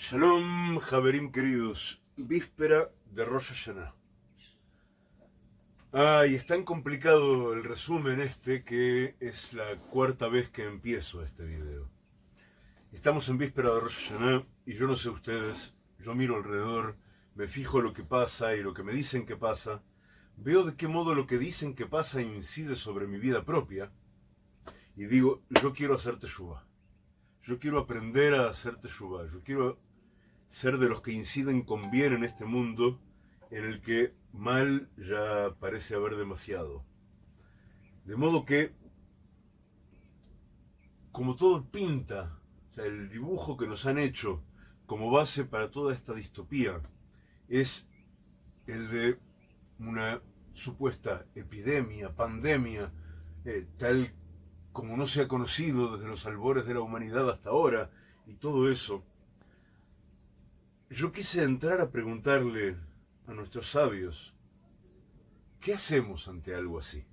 Shalom, Javerim queridos, víspera de Rosh Hashanah. Y es tan complicado el resumen que es la cuarta vez que empiezo este video. Estamos en víspera de Rosh Hashanah y yo no sé ustedes, yo miro alrededor, me fijo lo que pasa y lo que me dicen que pasa, veo de qué modo lo que dicen que pasa incide sobre mi vida propia y digo, yo quiero hacer teshuvah. Yo quiero aprender a hacer teshuvah, yo quiero ser de los que inciden con bien en este mundo en el que mal ya parece haber demasiado. De modo que, como todo pinta, o sea, el dibujo que nos han hecho como base para toda esta distopía es el de una supuesta epidemia, pandemia, tal como no se ha conocido desde los albores de la humanidad hasta ahora, y todo eso. Yo quise entrar a preguntarle a nuestros sabios, ¿qué hacemos ante algo así?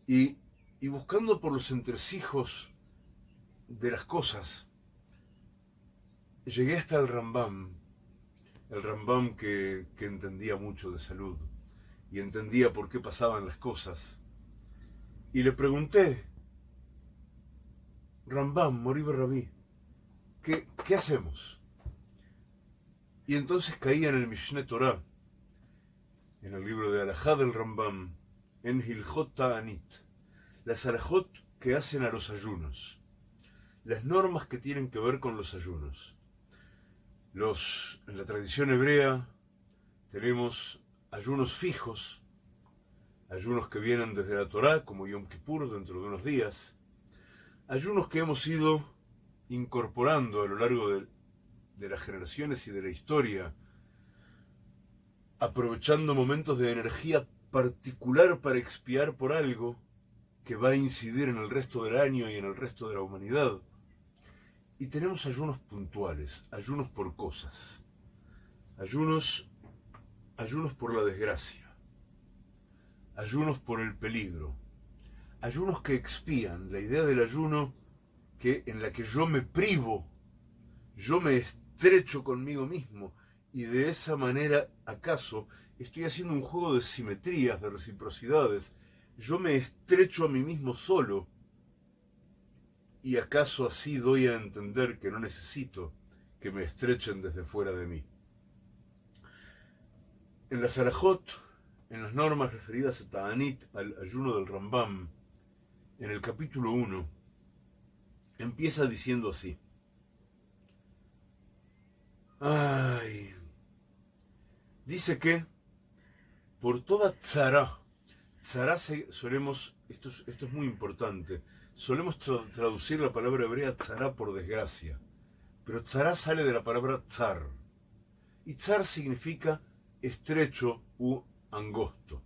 Y buscando por los entresijos de las cosas, llegué hasta el Rambam que entendía mucho de salud y entendía por qué pasaban las cosas. Y le pregunté, Rambam, Morí Berrabí, ¿qué hacemos? Y entonces caía en el Mishneh Torah, en el libro de Alajá del Rambam, en Hilchot Ta'anit, las alajot que hacen a los ayunos, las normas que tienen que ver con los ayunos. En la tradición hebrea tenemos ayunos fijos, ayunos que vienen desde la Torá, como Yom Kippur dentro de unos días, ayunos que hemos ido incorporando a lo largo de las generaciones y de la historia, aprovechando momentos de energía particular para expiar por algo que va a incidir en el resto del año y en el resto de la humanidad. Y tenemos ayunos puntuales, ayunos por cosas, ayunos por la desgracia, ayunos por el peligro, ayunos que expían, la idea del ayuno en la que yo me privo, yo me estrecho conmigo mismo y de esa manera, acaso, estoy haciendo un juego de simetrías, de reciprocidades. Yo me estrecho a mí mismo solo y acaso así doy a entender que no necesito que me estrechen desde fuera de mí. En la Sarajot, en las normas referidas a Ta'anit, al ayuno del Rambam, en el capítulo 1, empieza diciendo así. Dice que por toda tzara solemos, esto es muy importante, solemos traducir la palabra hebrea tzara por desgracia, pero tzara sale de la palabra tzar, y tzar significa estrecho u angosto.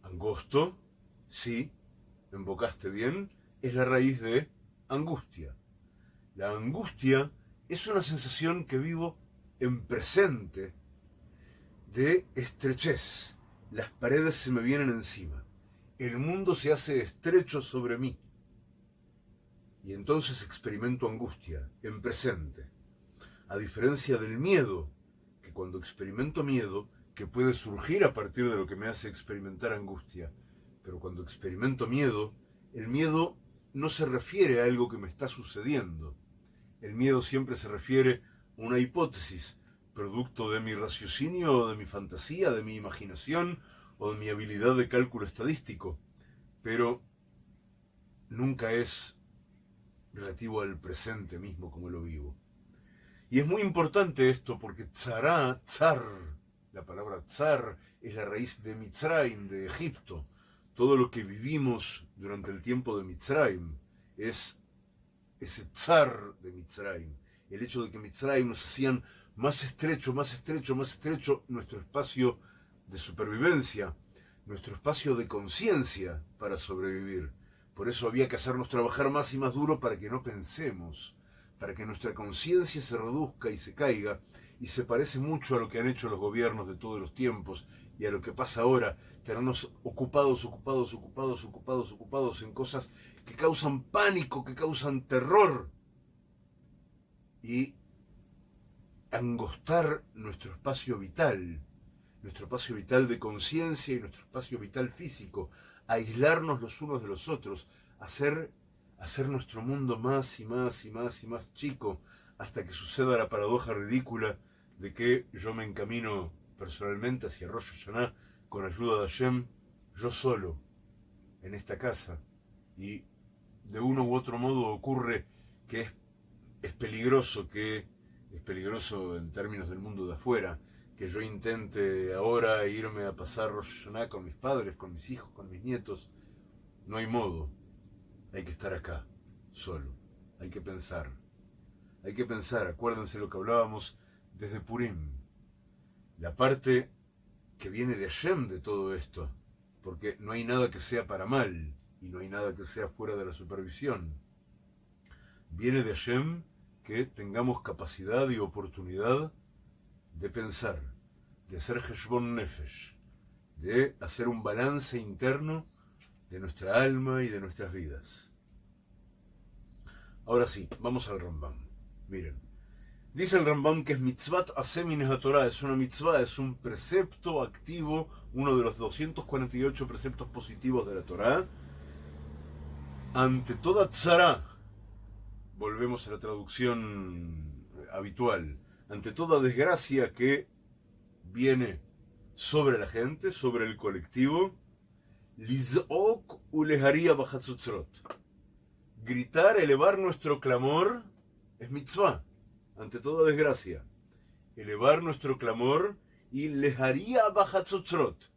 Angosto, sí, invocaste bien, es la raíz de angustia. La angustia es una sensación que vivo en presente de estrechez. Las paredes se me vienen encima. El mundo se hace estrecho sobre mí. Y entonces experimento angustia en presente. A diferencia del miedo, que cuando experimento miedo, que puede surgir a partir de lo que me hace experimentar angustia, pero cuando experimento miedo, el miedo no se refiere a algo que me está sucediendo. El miedo siempre se refiere a una hipótesis, producto de mi raciocinio o de mi fantasía, de mi imaginación o de mi habilidad de cálculo estadístico, pero nunca es relativo al presente mismo como lo vivo. Y es muy importante esto porque tzar, la palabra tzar es la raíz de Mitzrayim, de Egipto. Todo lo que vivimos durante el tiempo de Mitzrayim es ese tzar de Mitzrayim, el hecho de que Mitzrayim nos hacían más estrecho nuestro espacio de supervivencia, nuestro espacio de conciencia para sobrevivir. Por eso había que hacernos trabajar más y más duro para que no pensemos, para que nuestra conciencia se reduzca y se caiga, y se parece mucho a lo que han hecho los gobiernos de todos los tiempos y a lo que pasa ahora, tenernos ocupados en cosas que causan pánico, que causan terror, y angostar nuestro espacio vital de conciencia y nuestro espacio vital físico, aislarnos los unos de los otros, hacer nuestro mundo más y más y más y más chico, hasta que suceda la paradoja ridícula de que yo me encamino personalmente hacia Rosh Hashanah con ayuda de Hashem, yo solo, en esta casa, y de uno u otro modo ocurre que es peligroso en términos del mundo de afuera, que yo intente ahora irme a pasar Rosh Hashanah con mis padres, con mis hijos, con mis nietos. No hay modo, hay que estar acá, solo, hay que pensar, acuérdense lo que hablábamos desde Purim, la parte que viene de Hashem de todo esto, porque no hay nada que sea para mal, y no hay nada que sea fuera de la supervisión. Viene de Hashem que tengamos capacidad y oportunidad de pensar, de hacer Heshbon Nefesh, de hacer un balance interno de nuestra alma y de nuestras vidas. Ahora sí, vamos al Rambam. Miren, dice el Rambam que es mitzvat aseh min haTorah, es una mitzvah, es un precepto activo, uno de los 248 preceptos positivos de la Torah. Ante toda tzara, volvemos a la traducción habitual, ante toda desgracia que viene sobre la gente, sobre el colectivo, liz'ok uleharia b'chatzotzrot, gritar, elevar nuestro clamor, es mitzvah, ante toda desgracia, elevar nuestro clamor y leharia b'chatzotzrot,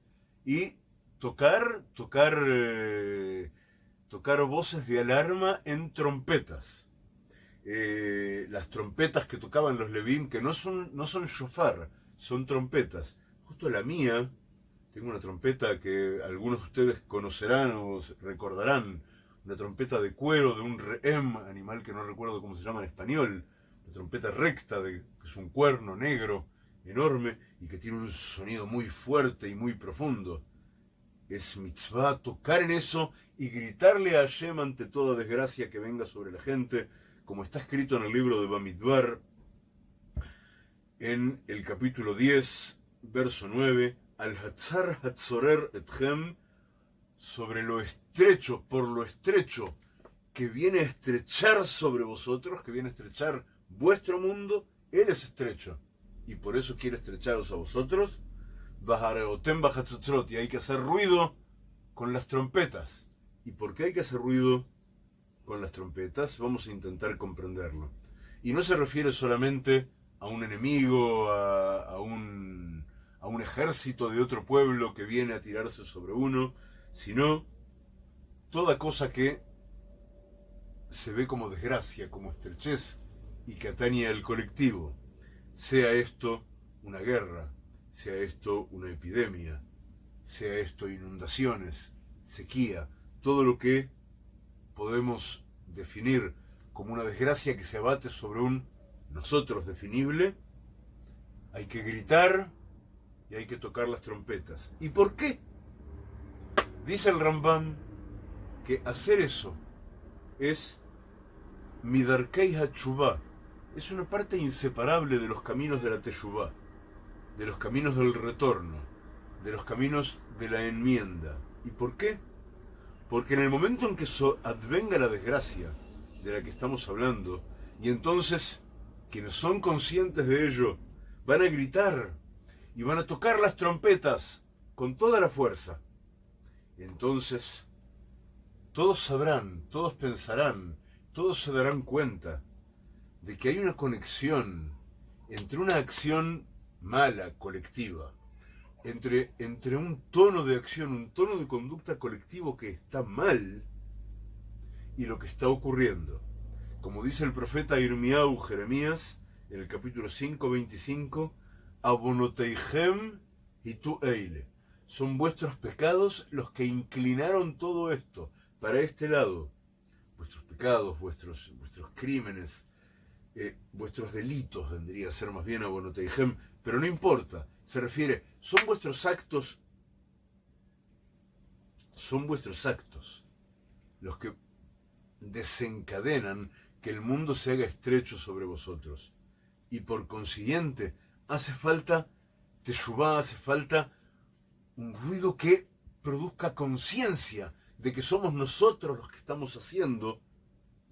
y tocar voces de alarma en trompetas. Las trompetas que tocaban los Levim, que no son shofar, son trompetas. Justo la mía, tengo una trompeta que algunos de ustedes conocerán o recordarán, una trompeta de cuero de un rehem, animal que no recuerdo cómo se llama en español, una trompeta recta, que es un cuerno negro enorme y que tiene un sonido muy fuerte y muy profundo. Es mitzvah tocar en eso y gritarle a Hashem ante toda desgracia que venga sobre la gente, como está escrito en el libro de Bamidbar, en el capítulo 10, verso 9, al hatzar hatzorer etchem, sobre lo estrecho, por lo estrecho, que viene a estrechar sobre vosotros, que viene a estrechar vuestro mundo, él es estrecho, y por eso quiere estrecharos a vosotros, y hay que hacer ruido con las trompetas. ¿Y por qué hay que hacer ruido con las trompetas? Vamos a intentar comprenderlo. Y no se refiere solamente a un enemigo, a un ejército de otro pueblo que viene a tirarse sobre uno, sino toda cosa que se ve como desgracia, como estrechez, y que atañe al colectivo. Sea esto una guerra, sea esto una epidemia, sea esto inundaciones, sequía, todo lo que podemos definir como una desgracia que se abate sobre un nosotros definible, hay que gritar y hay que tocar las trompetas. ¿Y por qué? Dice el Rambam que hacer eso es midarkei hachuvá, es una parte inseparable de los caminos de la teshuvá, de los caminos del retorno, de los caminos de la enmienda. ¿Y por qué? Porque en el momento en que advenga la desgracia de la que estamos hablando, y entonces quienes son conscientes de ello van a gritar y van a tocar las trompetas con toda la fuerza, entonces todos sabrán, todos pensarán, todos se darán cuenta de que hay una conexión entre una acción mala, colectiva, entre un tono de acción, un tono de conducta colectivo que está mal y lo que está ocurriendo. Como dice el profeta Irmiau Jeremías en el capítulo 5:25, Abonoteihem hitu eile, son vuestros pecados los que inclinaron todo esto para este lado. Vuestros pecados, vuestros crímenes, vuestros delitos vendría a ser más bien Abonoteihem, pero no importa, se refiere, son vuestros actos los que desencadenan que el mundo se haga estrecho sobre vosotros. Y por consiguiente, hace falta teshuvá, hace falta un ruido que produzca conciencia de que somos nosotros los que estamos haciendo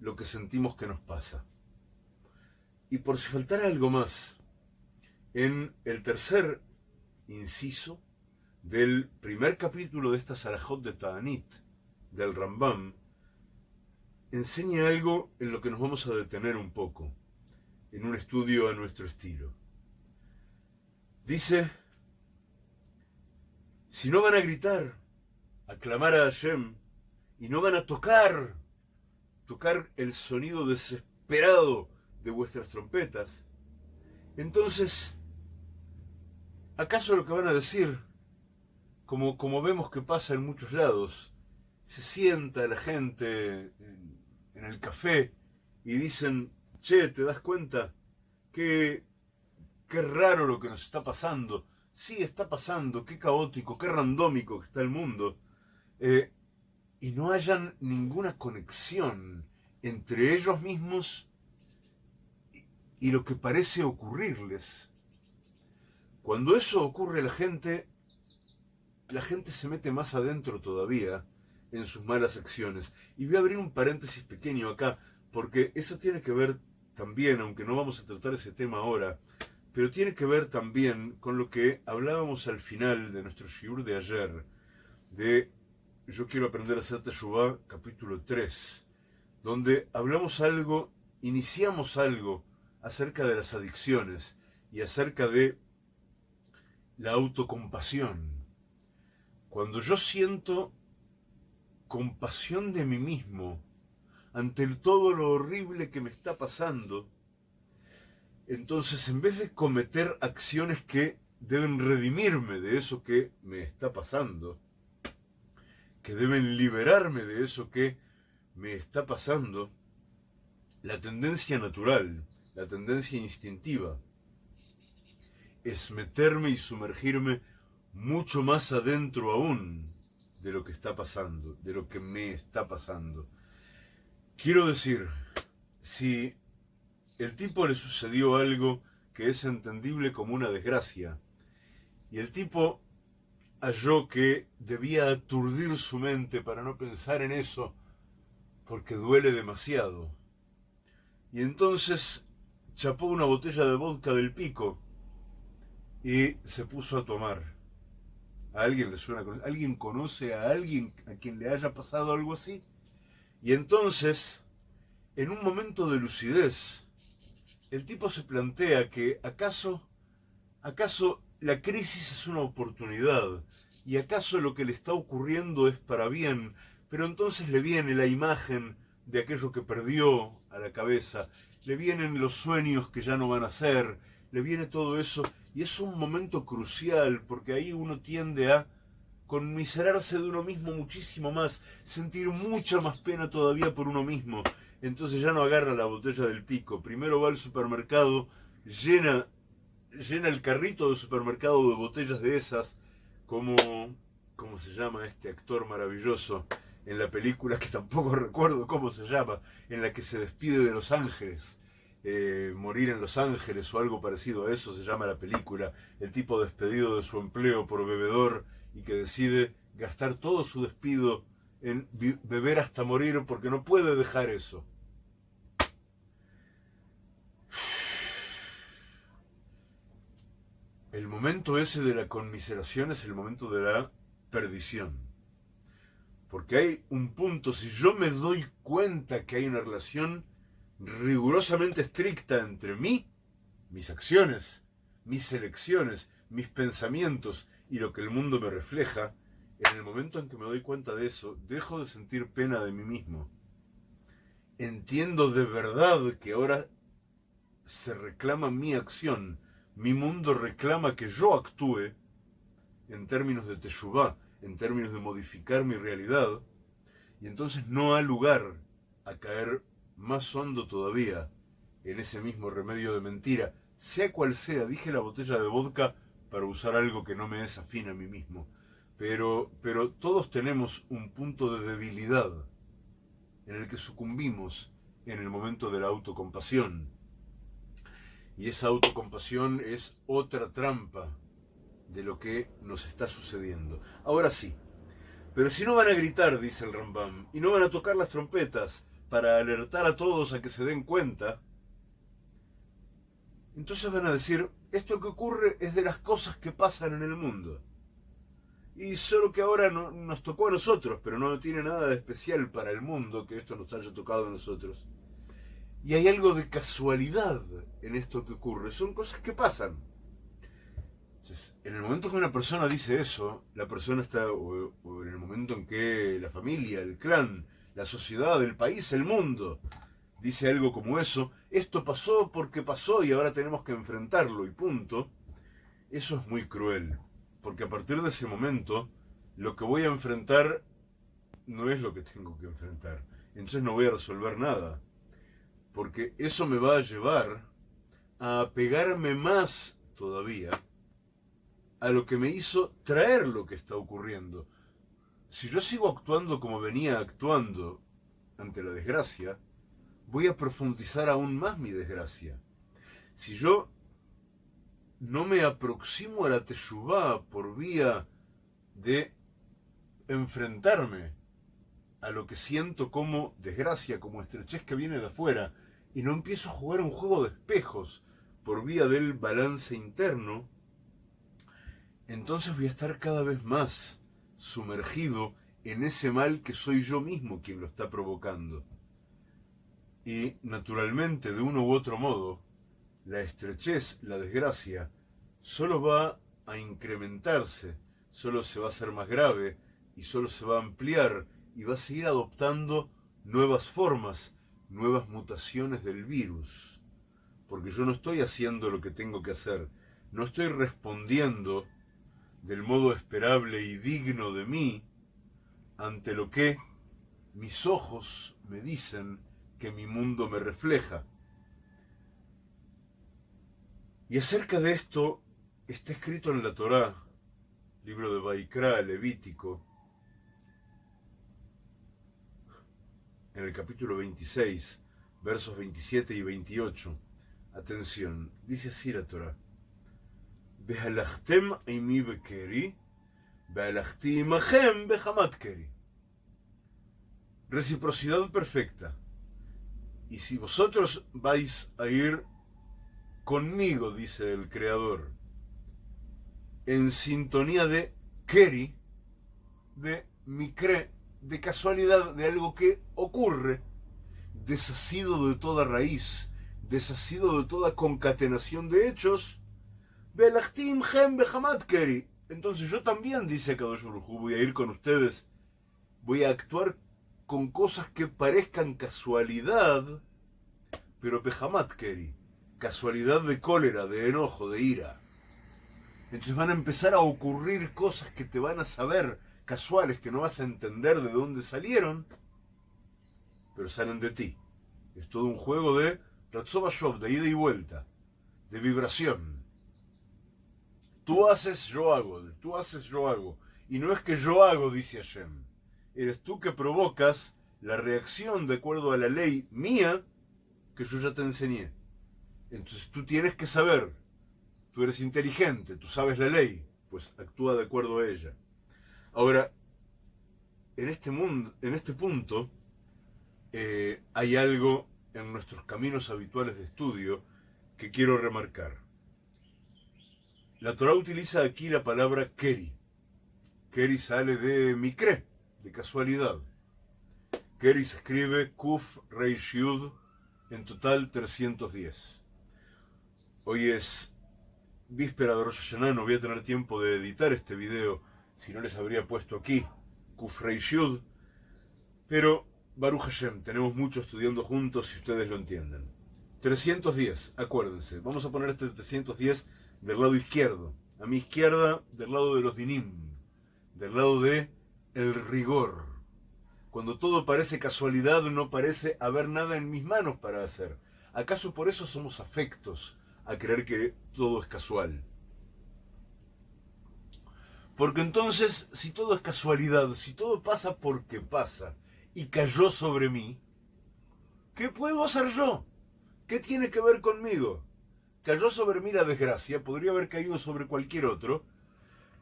lo que sentimos que nos pasa. Y por si faltara algo más, en el tercer inciso del primer capítulo de esta Sarajot de Ta'anit, del Rambam, enseña algo en lo que nos vamos a detener un poco, en un estudio a nuestro estilo. Dice, si no van a gritar, a clamar a Hashem, y no van a tocar el sonido desesperado de vuestras trompetas, entonces, ¿acaso lo que van a decir, como vemos que pasa en muchos lados, se sienta la gente en el café y dicen, che, ¿te das cuenta? Qué raro lo que nos está pasando. Sí, está pasando, qué caótico, qué randómico que está el mundo. Y no hayan ninguna conexión entre ellos mismos y lo que parece ocurrirles. Cuando eso ocurre, la gente se mete más adentro todavía en sus malas acciones. Y voy a abrir un paréntesis pequeño acá, porque eso tiene que ver también, aunque no vamos a tratar ese tema ahora, pero tiene que ver también con lo que hablábamos al final de nuestro shiur de ayer, de Yo quiero aprender a hacer teshuvá, capítulo 3, donde iniciamos algo acerca de las adicciones y acerca de la autocompasión. Cuando yo siento compasión de mí mismo ante todo lo horrible que me está pasando, entonces en vez de cometer acciones que deben redimirme de eso que me está pasando, que deben liberarme de eso que me está pasando, la tendencia natural, la tendencia instintiva, es meterme y sumergirme mucho más adentro aún de lo que está pasando, de lo que me está pasando. Quiero decir, si el tipo le sucedió algo que es entendible como una desgracia, y el tipo halló que debía aturdir su mente para no pensar en eso, porque duele demasiado, y entonces chapó una botella de vodka del Pico y se puso a tomar. ¿A alguien le suena? ¿Alguien conoce a alguien a quien le haya pasado algo así? Y entonces, en un momento de lucidez, el tipo se plantea que ¿acaso la crisis es una oportunidad? ¿Y acaso lo que le está ocurriendo es para bien? Pero entonces le viene la imagen de aquello que perdió a la cabeza, le vienen los sueños que ya no van a ser, le viene todo eso, y es un momento crucial, porque ahí uno tiende a conmiserarse de uno mismo muchísimo más, sentir mucha más pena todavía por uno mismo. Entonces ya no agarra la botella del Pico, primero va al supermercado, llena el carrito del supermercado de botellas de esas, como se llama este actor maravilloso en la película, que tampoco recuerdo cómo se llama, en la que se despide de Los Ángeles, Morir en Los Ángeles o algo parecido a eso se llama la película, el tipo despedido de su empleo por bebedor y que decide gastar todo su despido en beber hasta morir porque no puede dejar eso. El momento ese de la conmiseración es el momento de la perdición. Porque hay un punto, si yo me doy cuenta que hay una relación rigurosamente estricta entre mí, mis acciones, mis elecciones, mis pensamientos y lo que el mundo me refleja, en el momento en que me doy cuenta de eso, dejo de sentir pena de mí mismo. Entiendo de verdad que ahora se reclama mi acción, mi mundo reclama que yo actúe en términos de teshuvá, en términos de modificar mi realidad, y entonces no ha lugar a caer más hondo todavía en ese mismo remedio de mentira, sea cual sea. Dije la botella de vodka para usar algo que no me es afín a mí mismo, pero todos tenemos un punto de debilidad en el que sucumbimos en el momento de la autocompasión. Y esa autocompasión es otra trampa de lo que nos está sucediendo. Ahora sí, pero si no van a gritar, dice el Rambam, y no van a tocar las trompetas para alertar a todos a que se den cuenta, entonces van a decir, esto que ocurre es de las cosas que pasan en el mundo. Y solo que ahora no, nos tocó a nosotros, pero no tiene nada de especial para el mundo que esto nos haya tocado a nosotros. Y hay algo de casualidad en esto que ocurre, son cosas que pasan. Entonces, en el momento que una persona dice eso, la persona está, o en el momento en que la familia, el clan, la sociedad, el país, el mundo, dice algo como eso, esto pasó porque pasó y ahora tenemos que enfrentarlo y punto, eso es muy cruel, porque a partir de ese momento, lo que voy a enfrentar no es lo que tengo que enfrentar, entonces no voy a resolver nada, porque eso me va a llevar a apegarme más todavía a lo que me hizo traer lo que está ocurriendo. Si yo sigo actuando como venía actuando ante la desgracia, voy a profundizar aún más mi desgracia. Si yo no me aproximo a la teshuvá por vía de enfrentarme a lo que siento como desgracia, como estrechez que viene de afuera, y no empiezo a jugar un juego de espejos por vía del balance interno, entonces voy a estar cada vez más sumergido en ese mal que soy yo mismo quien lo está provocando. Y naturalmente, de uno u otro modo, la estrechez, la desgracia, solo va a incrementarse, solo se va a hacer más grave y solo se va a ampliar y va a seguir adoptando nuevas formas, nuevas mutaciones del virus. Porque yo no estoy haciendo lo que tengo que hacer, no estoy respondiendo del modo esperable y digno de mí ante lo que mis ojos me dicen que mi mundo me refleja. Y acerca de esto está escrito en la Torá, libro de Vaikra, Levítico, en el capítulo 26, versos 27 y 28. Atención, dice así la Torá: Behalachtem imi bekeri, behalachti imachem behamat keri. Reciprocidad perfecta. Y si vosotros vais a ir conmigo, dice el Creador, en sintonía de keri, de mikre, de casualidad, de algo que ocurre, desasido de toda raíz, desasido de toda concatenación de hechos, behalachtim hem behamat keri. Entonces yo también, dice Kadosh Baruj Hu, voy a ir con ustedes, voy a actuar con cosas que parezcan casualidad, pero behamat keri, casualidad de cólera, de enojo, de ira. Entonces van a empezar a ocurrir cosas que te van a saber casuales, que no vas a entender de dónde salieron, pero salen de ti. Es todo un juego de Ratzobashov, de ida y vuelta, de vibración. Tú haces, yo hago, tú haces, yo hago. Y no es que yo hago, dice Hashem. Eres tú que provocas la reacción de acuerdo a la ley mía que yo ya te enseñé. Entonces tú tienes que saber, tú eres inteligente, tú sabes la ley, pues actúa de acuerdo a ella. Ahora, en este punto, hay algo en nuestros caminos habituales de estudio que quiero remarcar. La Torá utiliza aquí la palabra keri. Keri sale de mikre, de casualidad. Keri se escribe Kuf Reish Yud, en total 310. Hoy es víspera de Rosh Hashanah, no voy a tener tiempo de editar este video, si no les habría puesto aquí Kuf Reish Yud, pero Baruch Hashem, tenemos mucho estudiando juntos si ustedes lo entienden. 310, acuérdense, vamos a poner este 310 del lado izquierdo, a mi izquierda del lado de los dinim, del lado de el rigor. Cuando todo parece casualidad, no parece haber nada en mis manos para hacer. ¿Acaso por eso somos afectos a creer que todo es casual? Porque entonces, si todo es casualidad, si todo pasa porque pasa y cayó sobre mí, ¿Qué puedo hacer yo? ¿Qué tiene que ver conmigo? Cayó sobre mí la desgracia, podría haber caído sobre cualquier otro.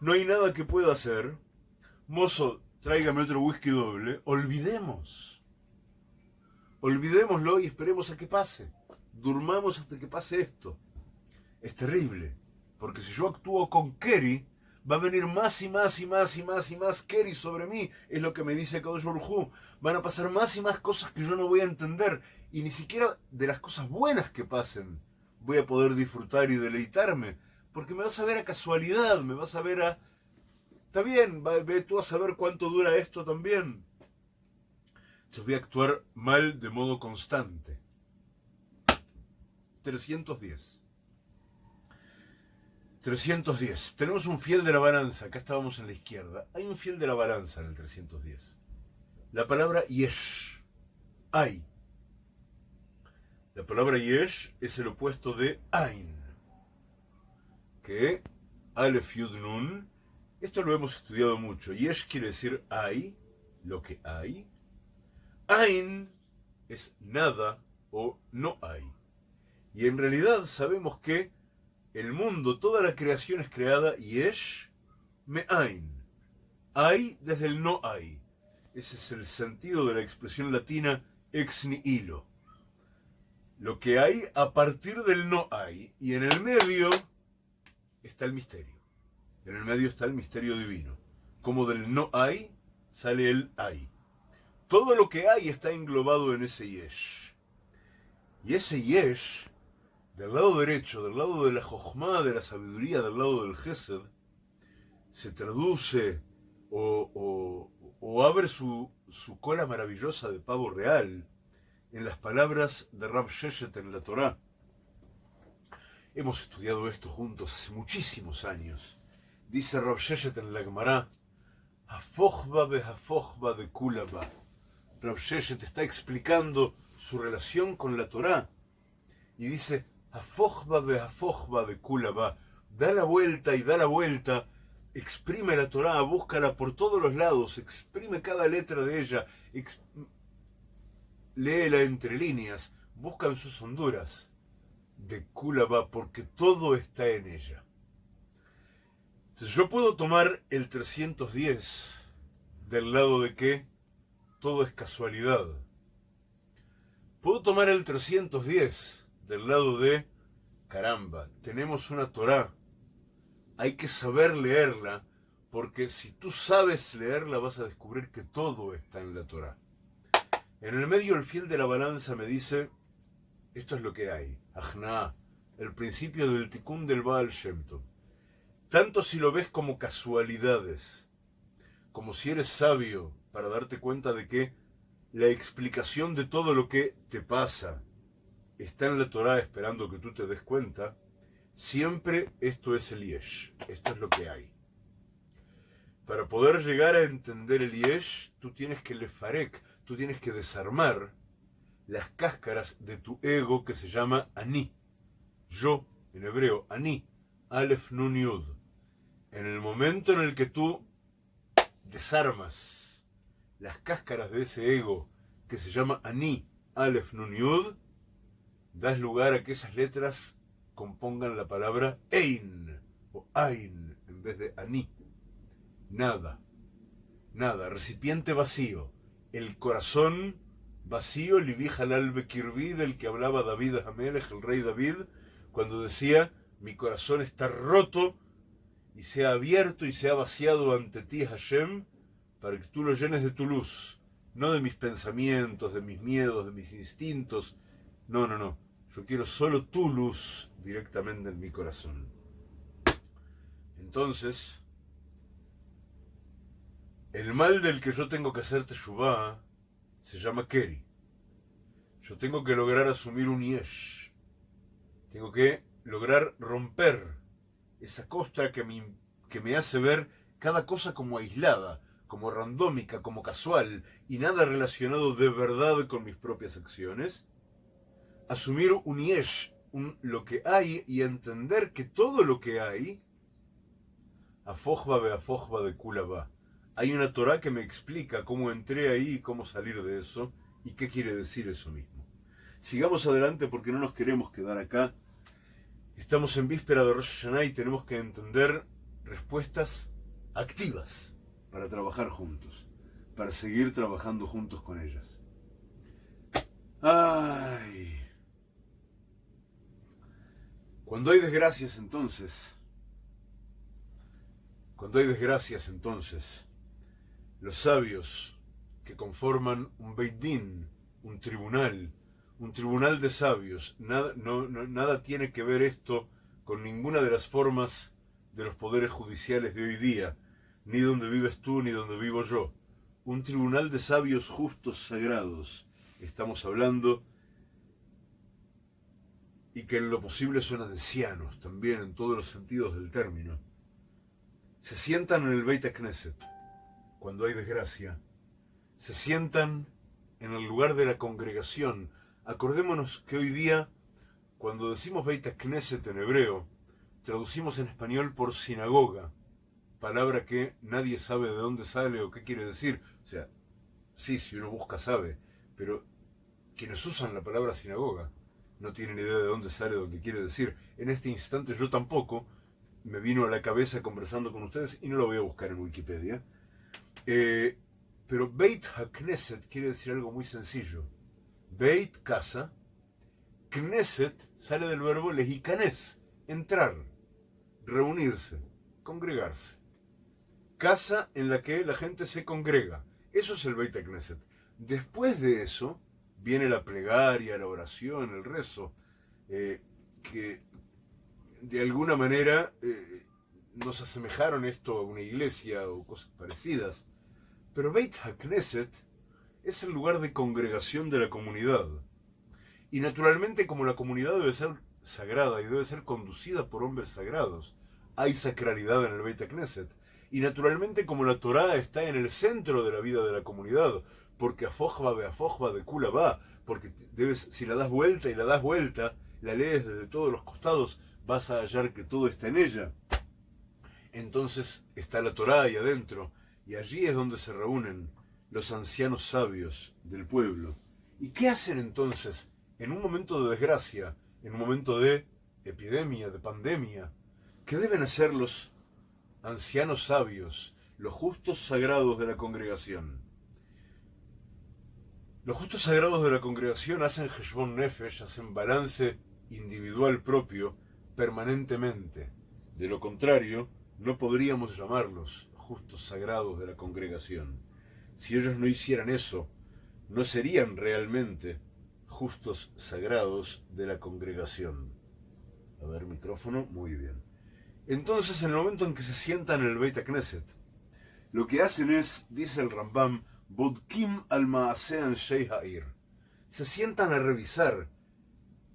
No hay nada que pueda hacer. Mozo, tráigame otro whisky doble. Olvidémoslo y esperemos a que pase. Durmamos hasta que pase esto. Es terrible, porque si yo actúo con Keri, va a venir más y más y más y más y más Keri sobre mí, es lo que me dice Kadosh Baruj Hu. Van a pasar más y más cosas que yo no voy a entender, y ni siquiera de las cosas buenas que pasen voy a poder disfrutar y deleitarme, porque me vas a ver a casualidad, me vas a ver a... Está bien, ve tú a saber cuánto dura esto también. Yo voy a actuar mal de modo constante. 310. 310. Tenemos un fiel de la balanza. Acá estábamos en la izquierda. Hay un fiel de la balanza en el 310. La palabra yesh. Hay. La palabra yesh es el opuesto de ain. Que Aleph Yud Nun. Esto lo hemos estudiado mucho. Yesh quiere decir hay, lo que hay. Ain es nada o no hay. Y en realidad sabemos que el mundo, toda la creación es creada yesh me'ain. Hay desde el no hay. Ese es el sentido de la expresión latina ex nihilo. Lo que hay a partir del no hay. Y en el medio está el misterio. En el medio está el misterio divino. Como del no hay sale el hay. Todo lo que hay está englobado en ese yesh. Y ese yesh, del lado derecho, del lado de la jochma, de la sabiduría, del lado del gesed, se traduce o abre su cola maravillosa de pavo real en las palabras de Rav Sheshet en la Torá. Hemos estudiado esto juntos hace muchísimos años. Dice Rav Sheshet en la Gemara, Hafochba behafochba de kulaba. Rav Sheshet está explicando su relación con la Torá y dice, Hafochba behafochba de kulaba. Da la vuelta y da la vuelta. Exprime la Torá, búscala por todos los lados, exprime cada letra de ella, léela entre líneas, busca en sus honduras de Kulaba, porque todo está en ella. Entonces yo puedo tomar el 310 del lado de que todo es casualidad. Puedo tomar el 310 del lado de caramba, tenemos una Torá. Hay que saber leerla, porque si tú sabes leerla vas a descubrir que todo está en la Torá. En el medio el fiel de la balanza me dice, esto es lo que hay, Ajna, el principio del Tikkun del Baal Shem Tov. Tanto si lo ves como casualidades, como si eres sabio para darte cuenta de que la explicación de todo lo que te pasa está en la Torá esperando que tú te des cuenta. Siempre esto es el yesh, esto es lo que hay. Para poder llegar a entender el yesh, tú tienes que lefarek, tú tienes que desarmar las cáscaras de tu ego que se llama ani. Yo, en hebreo, ani, Aleph Nun Yud. En el momento en el que tú desarmas las cáscaras de ese ego que se llama ani, Aleph Nun Yud, das lugar a que esas letras compongan la palabra ein o ain en vez de ani. Nada, nada, recipiente vacío, el corazón vacío, Libi Halal Bekirbi, del que hablaba David Hamelech, el rey David, cuando decía, mi corazón está roto y se ha abierto y se ha vaciado ante ti, Hashem, para que tú lo llenes de tu luz, no de mis pensamientos, de mis miedos, de mis instintos, no. Yo quiero solo tu luz directamente en mi corazón. Entonces, el mal del que yo tengo que hacer teshuvá se llama Keri. Yo tengo que lograr asumir un yesh. Tengo que lograr romper esa costra que me hace ver cada cosa como aislada, como randómica, como casual, y nada relacionado de verdad con mis propias acciones. Asumir un yesh, lo que hay, y entender que todo lo que hay, afojba de kulaba. Hay una Torá que me explica cómo entré ahí y cómo salir de eso, y qué quiere decir eso mismo. Sigamos adelante porque no nos queremos quedar acá. Estamos en víspera de Rosh Hashanah y tenemos que entender respuestas activas para trabajar juntos, para seguir trabajando juntos con ellas. ¡Ay! Cuando hay desgracias entonces, los sabios que conforman un Beit Din, un tribunal de sabios, nada tiene que ver esto con ninguna de las formas de los poderes judiciales de hoy día, ni donde vives tú ni donde vivo yo. Un tribunal de sabios justos, sagrados, estamos hablando, y que en lo posible son ancianos también en todos los sentidos del término. Se sientan en el Beit Knesset cuando hay desgracia, se sientan en el lugar de la congregación. Acordémonos que hoy día, cuando decimos Beit Knesset en hebreo, traducimos en español por sinagoga, palabra que nadie sabe de dónde sale o qué quiere decir. O sea, sí, si uno busca sabe, pero quienes usan la palabra sinagoga no tienen idea de dónde sale, dónde quiere decir. En este instante yo tampoco, me vino a la cabeza conversando con ustedes y no lo voy a buscar en Wikipedia. Pero Beit HaKnesset quiere decir algo muy sencillo. Beit, casa, Knesset sale del verbo lehikanes, entrar, reunirse, congregarse. Casa en la que la gente se congrega. Eso es el Beit HaKnesset. Después de eso viene la plegaria, la oración, el rezo, que de alguna manera nos asemejaron esto a una iglesia o cosas parecidas. Pero Beit HaKnesset es el lugar de congregación de la comunidad. Y naturalmente, como la comunidad debe ser sagrada y debe ser conducida por hombres sagrados, hay sacralidad en el Beit HaKnesset. Y naturalmente, como la Torá está en el centro de la vida de la comunidad, porque afojba de kula va, porque si la das vuelta y la das vuelta, la lees desde todos los costados, vas a hallar que todo está en ella. Entonces está la Torá ahí adentro, y allí es donde se reúnen los ancianos sabios del pueblo. ¿Y qué hacen entonces en un momento de desgracia, en un momento de epidemia, de pandemia? ¿Qué deben hacer los ancianos sabios, los justos sagrados de la congregación? Los justos sagrados de la congregación hacen Heshbon Nefesh, hacen balance individual propio permanentemente. De lo contrario, no podríamos llamarlos justos sagrados de la congregación. Si ellos no hicieran eso, no serían realmente justos sagrados de la congregación. A ver, micrófono, muy bien. Entonces, en el momento en que se sientan en el Beit HaKnesset, lo que hacen es, dice el Rambam, Bodkim al Maaseh Anshei Ha'ir. Se sientan a revisar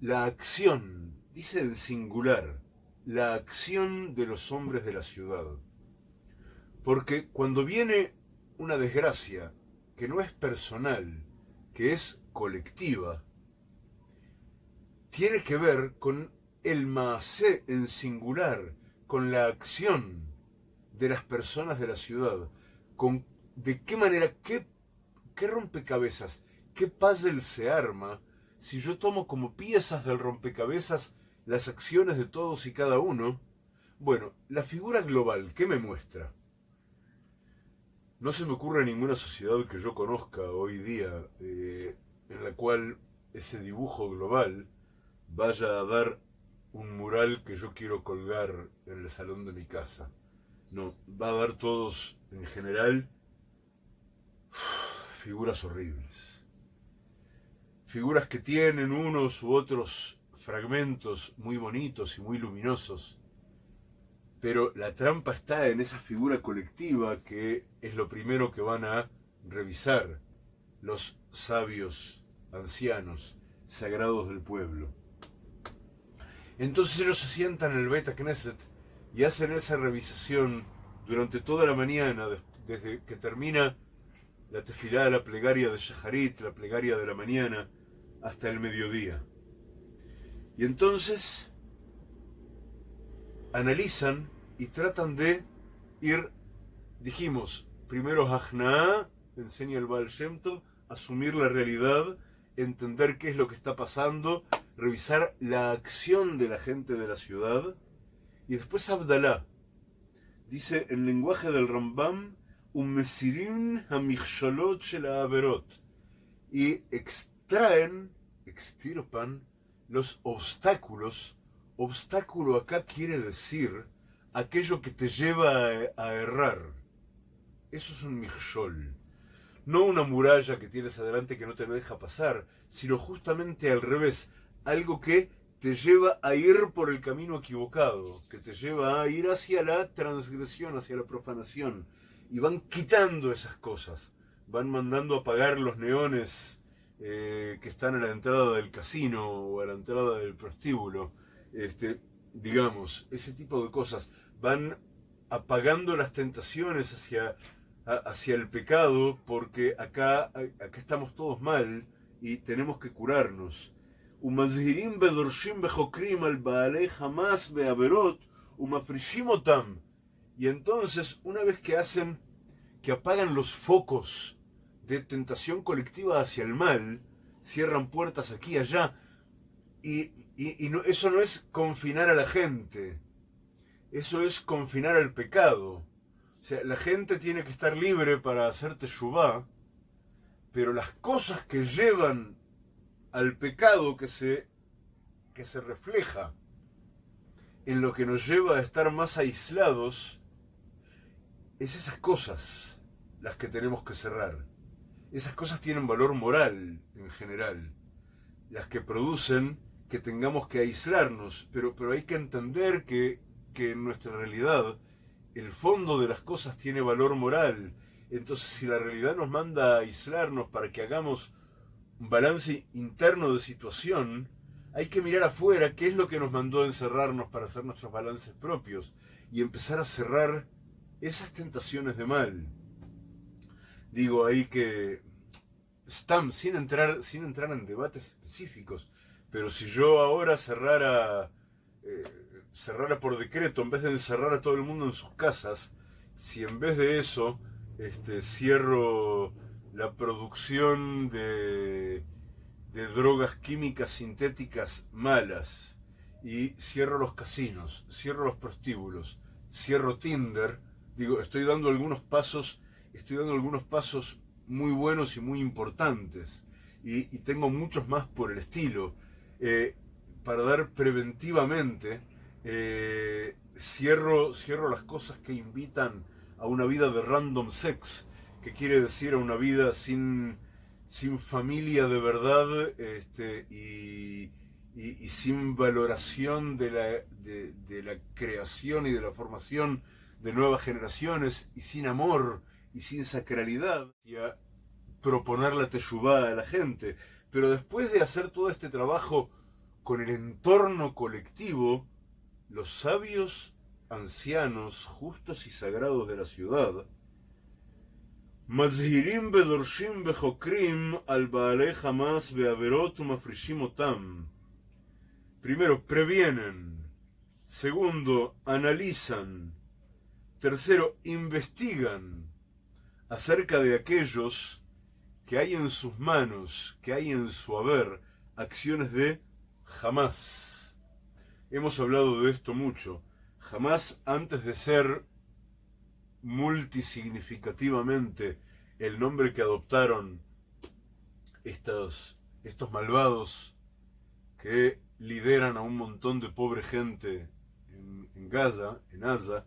la acción, dice en singular, la acción de los hombres de la ciudad. Porque cuando viene una desgracia que no es personal, que es colectiva, tiene que ver con el Maaseh en singular, con la acción de las personas de la ciudad, con de qué manera, qué rompecabezas, qué puzzle se arma si yo tomo como piezas del rompecabezas las acciones de todos y cada uno. Bueno, la figura global, ¿qué me muestra? No se me ocurre ninguna sociedad que yo conozca hoy día en la cual ese dibujo global vaya a dar un mural que yo quiero colgar en el salón de mi casa. No, va a dar todos, en general, figuras horribles. Figuras que tienen unos u otros fragmentos muy bonitos y muy luminosos, pero la trampa está en esa figura colectiva que es lo primero que van a revisar los sabios, ancianos, sagrados del pueblo. Entonces ellos se sientan en el Beit HaKnesset y hacen esa revisación durante toda la mañana, desde que termina la tefilá, la plegaria de Shaharit, la plegaria de la mañana, hasta el mediodía. Y entonces analizan y tratan de ir, dijimos, primero Hachnaá, enseña el Baal Shem Tov, asumir la realidad entender qué es lo que está pasando, revisar la acción de la gente de la ciudad. Y después Abdalá dice en lenguaje del Rambam, Umesirin hamichsholot shel haaverot, y extirpan los obstáculos. Obstáculo acá quiere decir aquello que te lleva a errar. Eso es un michshol. No una muralla que tienes adelante que no te deja pasar, sino justamente al revés, algo que te lleva a ir por el camino equivocado, que te lleva a ir hacia la transgresión, hacia la profanación. Y van quitando esas cosas, van mandando a apagar los neones que están a la entrada del casino o a la entrada del prostíbulo, digamos, ese tipo de cosas. Van apagando las tentaciones hacia el pecado, porque acá estamos todos mal y tenemos que curarnos. ומזהירים ודורשים וחוקרים על בעלי חמאס ועבירות ומפרישים אותם. Y entonces, una vez que apagan los focos de tentación colectiva hacia el mal, cierran puertas aquí y allá, y no, eso no es confinar a la gente, eso es confinar al pecado. O sea, la gente tiene que estar libre para hacer teshuvá, pero las cosas que llevan al pecado que se refleja en lo que nos lleva a estar más aislados, es esas cosas las que tenemos que cerrar. Esas cosas tienen valor moral en general, las que producen que tengamos que aislarnos, pero hay que entender que en nuestra realidad el fondo de las cosas tiene valor moral. Entonces, si la realidad nos manda a aislarnos para que hagamos un balance interno de situación, hay que mirar afuera qué es lo que nos mandó a encerrarnos para hacer nuestros balances propios y empezar a cerrar esas tentaciones de mal. Digo ahí que están sin entrar en debates específicos, pero si yo ahora cerrara por decreto, en vez de encerrar a todo el mundo en sus casas, si en vez de eso cierro la producción de drogas químicas sintéticas malas, y cierro los casinos, cierro los prostíbulos, cierro Tinder, digo, estoy dando algunos pasos muy buenos y muy importantes, y tengo muchos más por el estilo, para dar preventivamente. Cierro las cosas que invitan a una vida de random sex, que quiere decir a una vida sin familia de verdad, y sin valoración de la creación y de la formación de nuevas generaciones, y sin amor y sin sacralidad, y a proponer la teshuvá a la gente. Pero después de hacer todo este trabajo con el entorno colectivo, los sabios ancianos, justos y sagrados de la ciudad, mazhirim bedorshim bechokrim al baalei Hamas veaverot umafrishim otam. Primero, previenen. Segundo, analizan. Tercero, investigan acerca de aquellos que hay en sus manos, que hay en su haber, acciones de Hamas. Hemos hablado de esto mucho. Hamas, antes de ser multisignificativamente el nombre que adoptaron estos malvados que lideran a un montón de pobre gente en Gaza, en Gaza,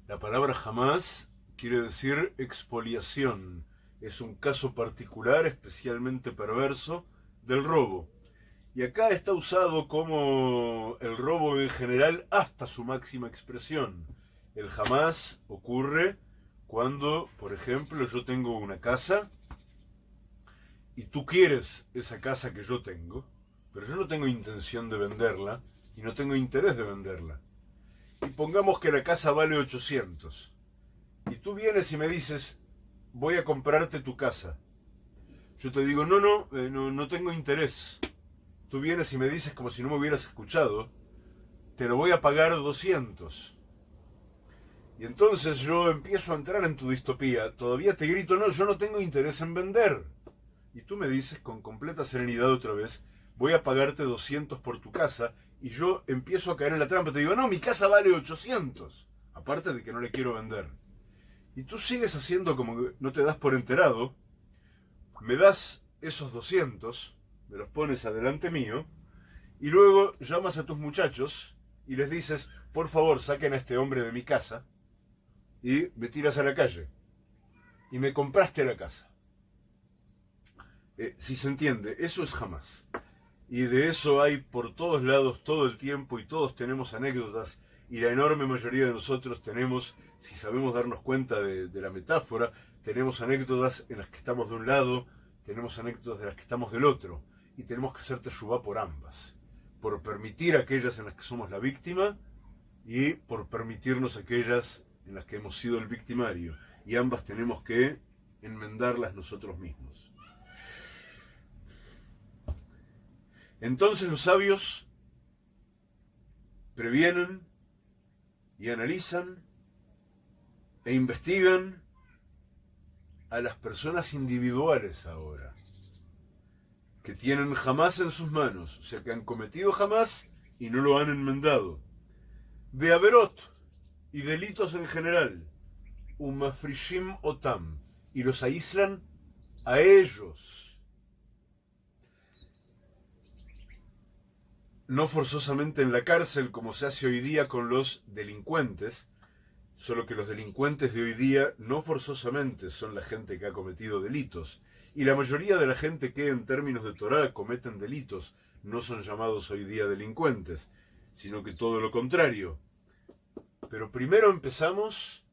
la palabra Hamas quiere decir expoliación. Es un caso particular, especialmente perverso, del robo. Y acá está usado como el robo en general hasta su máxima expresión. El Hamas ocurre cuando, por ejemplo, yo tengo una casa y tú quieres esa casa que yo tengo, pero yo no tengo intención de venderla y no tengo interés de venderla. Y pongamos que la casa vale 800. Y tú vienes y me dices, voy a comprarte tu casa. Yo te digo, no tengo interés. Tú vienes y me dices como si no me hubieras escuchado, te lo voy a pagar 200. Y entonces yo empiezo a entrar en tu distopía. Todavía te grito, no, yo no tengo interés en vender. Y tú me dices con completa serenidad otra vez, voy a pagarte 200 por tu casa. Y yo empiezo a caer en la trampa. Te digo, no, mi casa vale 800. Aparte de que no le quiero vender. Y tú sigues haciendo como que no te das por enterado. Me das esos 200, me los pones adelante mío. Y luego llamas a tus muchachos y les dices, por favor, saquen a este hombre de mi casa. Y me tiras a la calle. Y me compraste la casa. Si se entiende, eso es jamás. Y de eso hay por todos lados todo el tiempo y todos tenemos anécdotas y la enorme mayoría de nosotros tenemos, si sabemos darnos cuenta de la metáfora, tenemos anécdotas en las que estamos de un lado, tenemos anécdotas de las que estamos del otro y tenemos que hacer teshuvá por ambas, por permitir aquellas en las que somos la víctima y por permitirnos aquellas en las que hemos sido el victimario, y ambas tenemos que enmendarlas nosotros mismos. Entonces los sabios previenen y analizan e investigan a las personas individuales ahora, que tienen jamás en sus manos, o sea que han cometido jamás y no lo han enmendado, de averot y delitos en general, umafrishim otam, y los aíslan a ellos. No forzosamente en la cárcel como se hace hoy día con los delincuentes, solo que los delincuentes de hoy día no forzosamente son la gente que ha cometido delitos, y la mayoría de la gente que en términos de Torá cometen delitos no son llamados hoy día delincuentes, sino que todo lo contrario. Pero primero empezamos,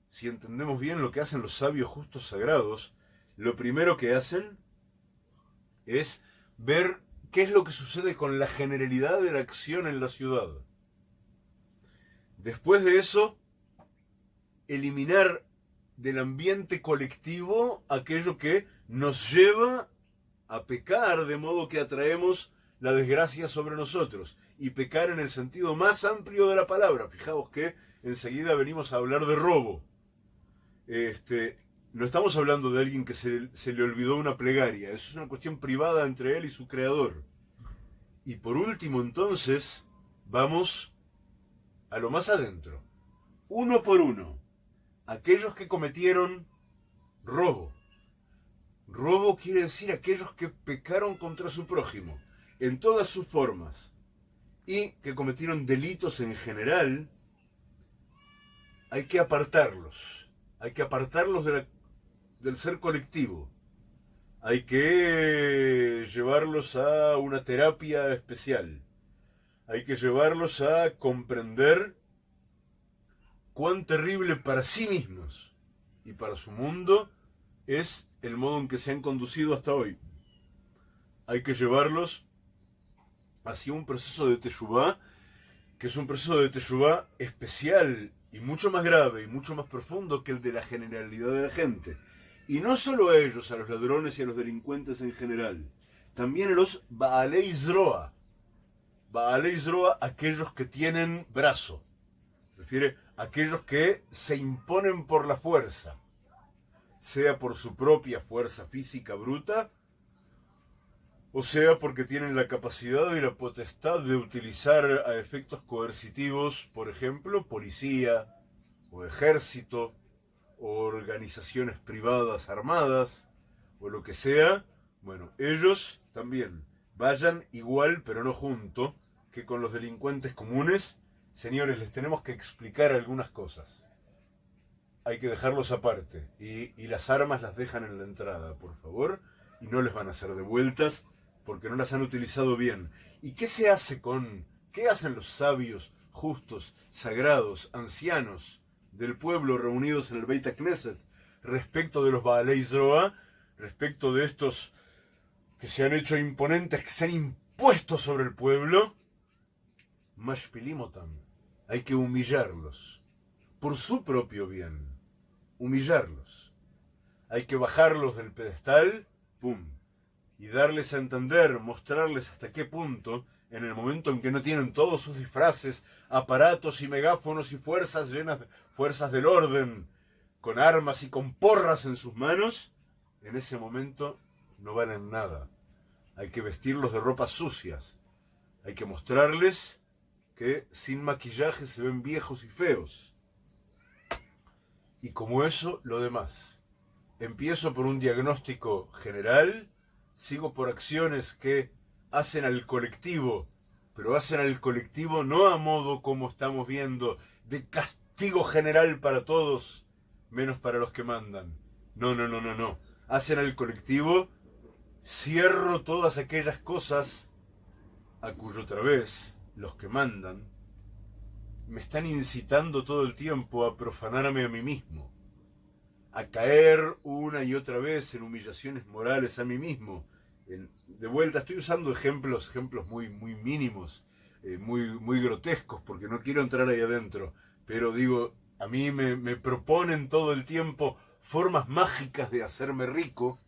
si entendemos bien lo que hacen los sabios justos sagrados, lo primero que hacen es ver qué es lo que sucede con la generalidad de la acción en la ciudad. Después de eso, eliminar del ambiente colectivo aquello que nos lleva a pecar, de modo que atraemos la desgracia sobre nosotros. Y pecar en el sentido más amplio de la palabra. Fijaos que enseguida venimos a hablar de robo. No estamos hablando de alguien que se le olvidó una plegaria. Eso es una cuestión privada entre él y su creador. Y por último, entonces, vamos a lo más adentro. Uno por uno. Aquellos que cometieron robo. Robo quiere decir aquellos que pecaron contra su prójimo, en todas sus formas, y que cometieron delitos en general. Hay que apartarlos. Hay que apartarlos del ser colectivo. Hay que llevarlos a una terapia especial. Hay que llevarlos a comprender cuán terrible para sí mismos y para su mundo es el modo en que se han conducido hasta hoy. Hay que llevarlos hacia un proceso de teshuvá, que es un proceso de teshuvá especial y mucho más grave y mucho más profundo que el de la generalidad de la gente. Y no solo a ellos, a los ladrones y a los delincuentes en general, también a los Baalei Zroa. Baalei Zroa, aquellos que tienen brazo. Refiere a aquellos que se imponen por la fuerza, sea por su propia fuerza física bruta, o sea porque tienen la capacidad y la potestad de utilizar a efectos coercitivos, por ejemplo, policía, o ejército, o organizaciones privadas armadas, o lo que sea. Bueno, ellos también vayan igual, pero no junto, que con los delincuentes comunes. Señores, les tenemos que explicar algunas cosas. Hay que dejarlos aparte. Y las armas las dejan en la entrada, por favor. Y no les van a hacer devueltas porque no las han utilizado bien. ¿Y qué se hace qué hacen los sabios, justos, sagrados, ancianos del pueblo reunidos en el Beit HaKnesset respecto de los Baalei Zroa, respecto de estos que se han hecho imponentes, que se han impuesto sobre el pueblo? Mashpilim otam. Hay que humillarlos, por su propio bien, humillarlos. Hay que bajarlos del pedestal, pum, y darles a entender, mostrarles hasta qué punto, en el momento en que no tienen todos sus disfraces, aparatos y megáfonos y fuerzas fuerzas del orden, con armas y con porras en sus manos, en ese momento no valen nada. Hay que vestirlos de ropas sucias. Hay que mostrarles que sin maquillaje se ven viejos y feos. Y como eso, lo demás. Empiezo por un diagnóstico general, sigo por acciones que hacen al colectivo, pero hacen al colectivo no a modo como estamos viendo, de castigo general para todos, menos para los que mandan. No. Hacen al colectivo, cierro todas aquellas cosas a cuyo través los que mandan me están incitando todo el tiempo a profanarme a mí mismo, a caer una y otra vez en humillaciones morales a mí mismo. De vuelta, estoy usando ejemplos muy mínimos, muy grotescos, porque no quiero entrar ahí adentro, pero digo, a mí me proponen todo el tiempo formas mágicas de hacerme rico,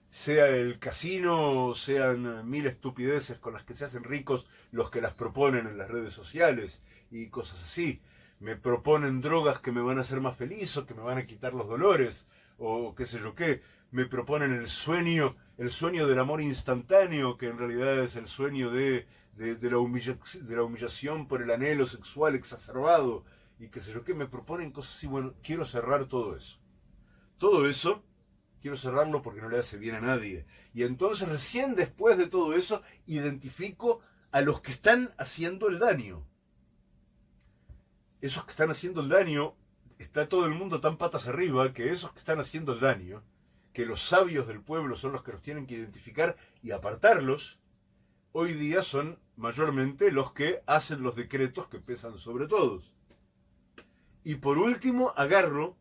sea el casino, o sean mil estupideces con las que se hacen ricos los que las proponen en las redes sociales y cosas así. Me proponen drogas que me van a hacer más feliz o que me van a quitar los dolores o qué sé yo qué. Me proponen el sueño del amor instantáneo, que en realidad es el sueño de la humillación por el anhelo sexual exacerbado y qué sé yo qué. Me proponen cosas así. Bueno, quiero cerrar todo eso. Todo eso quiero cerrarlo porque no le hace bien a nadie. Y entonces recién después de todo eso identifico a los que están haciendo el daño. Esos que están haciendo el daño, está todo el mundo tan patas arriba que esos que están haciendo el daño, que los sabios del pueblo son los que los tienen que identificar y apartarlos, hoy día son mayormente los que hacen los decretos que pesan sobre todos. Y por último agarro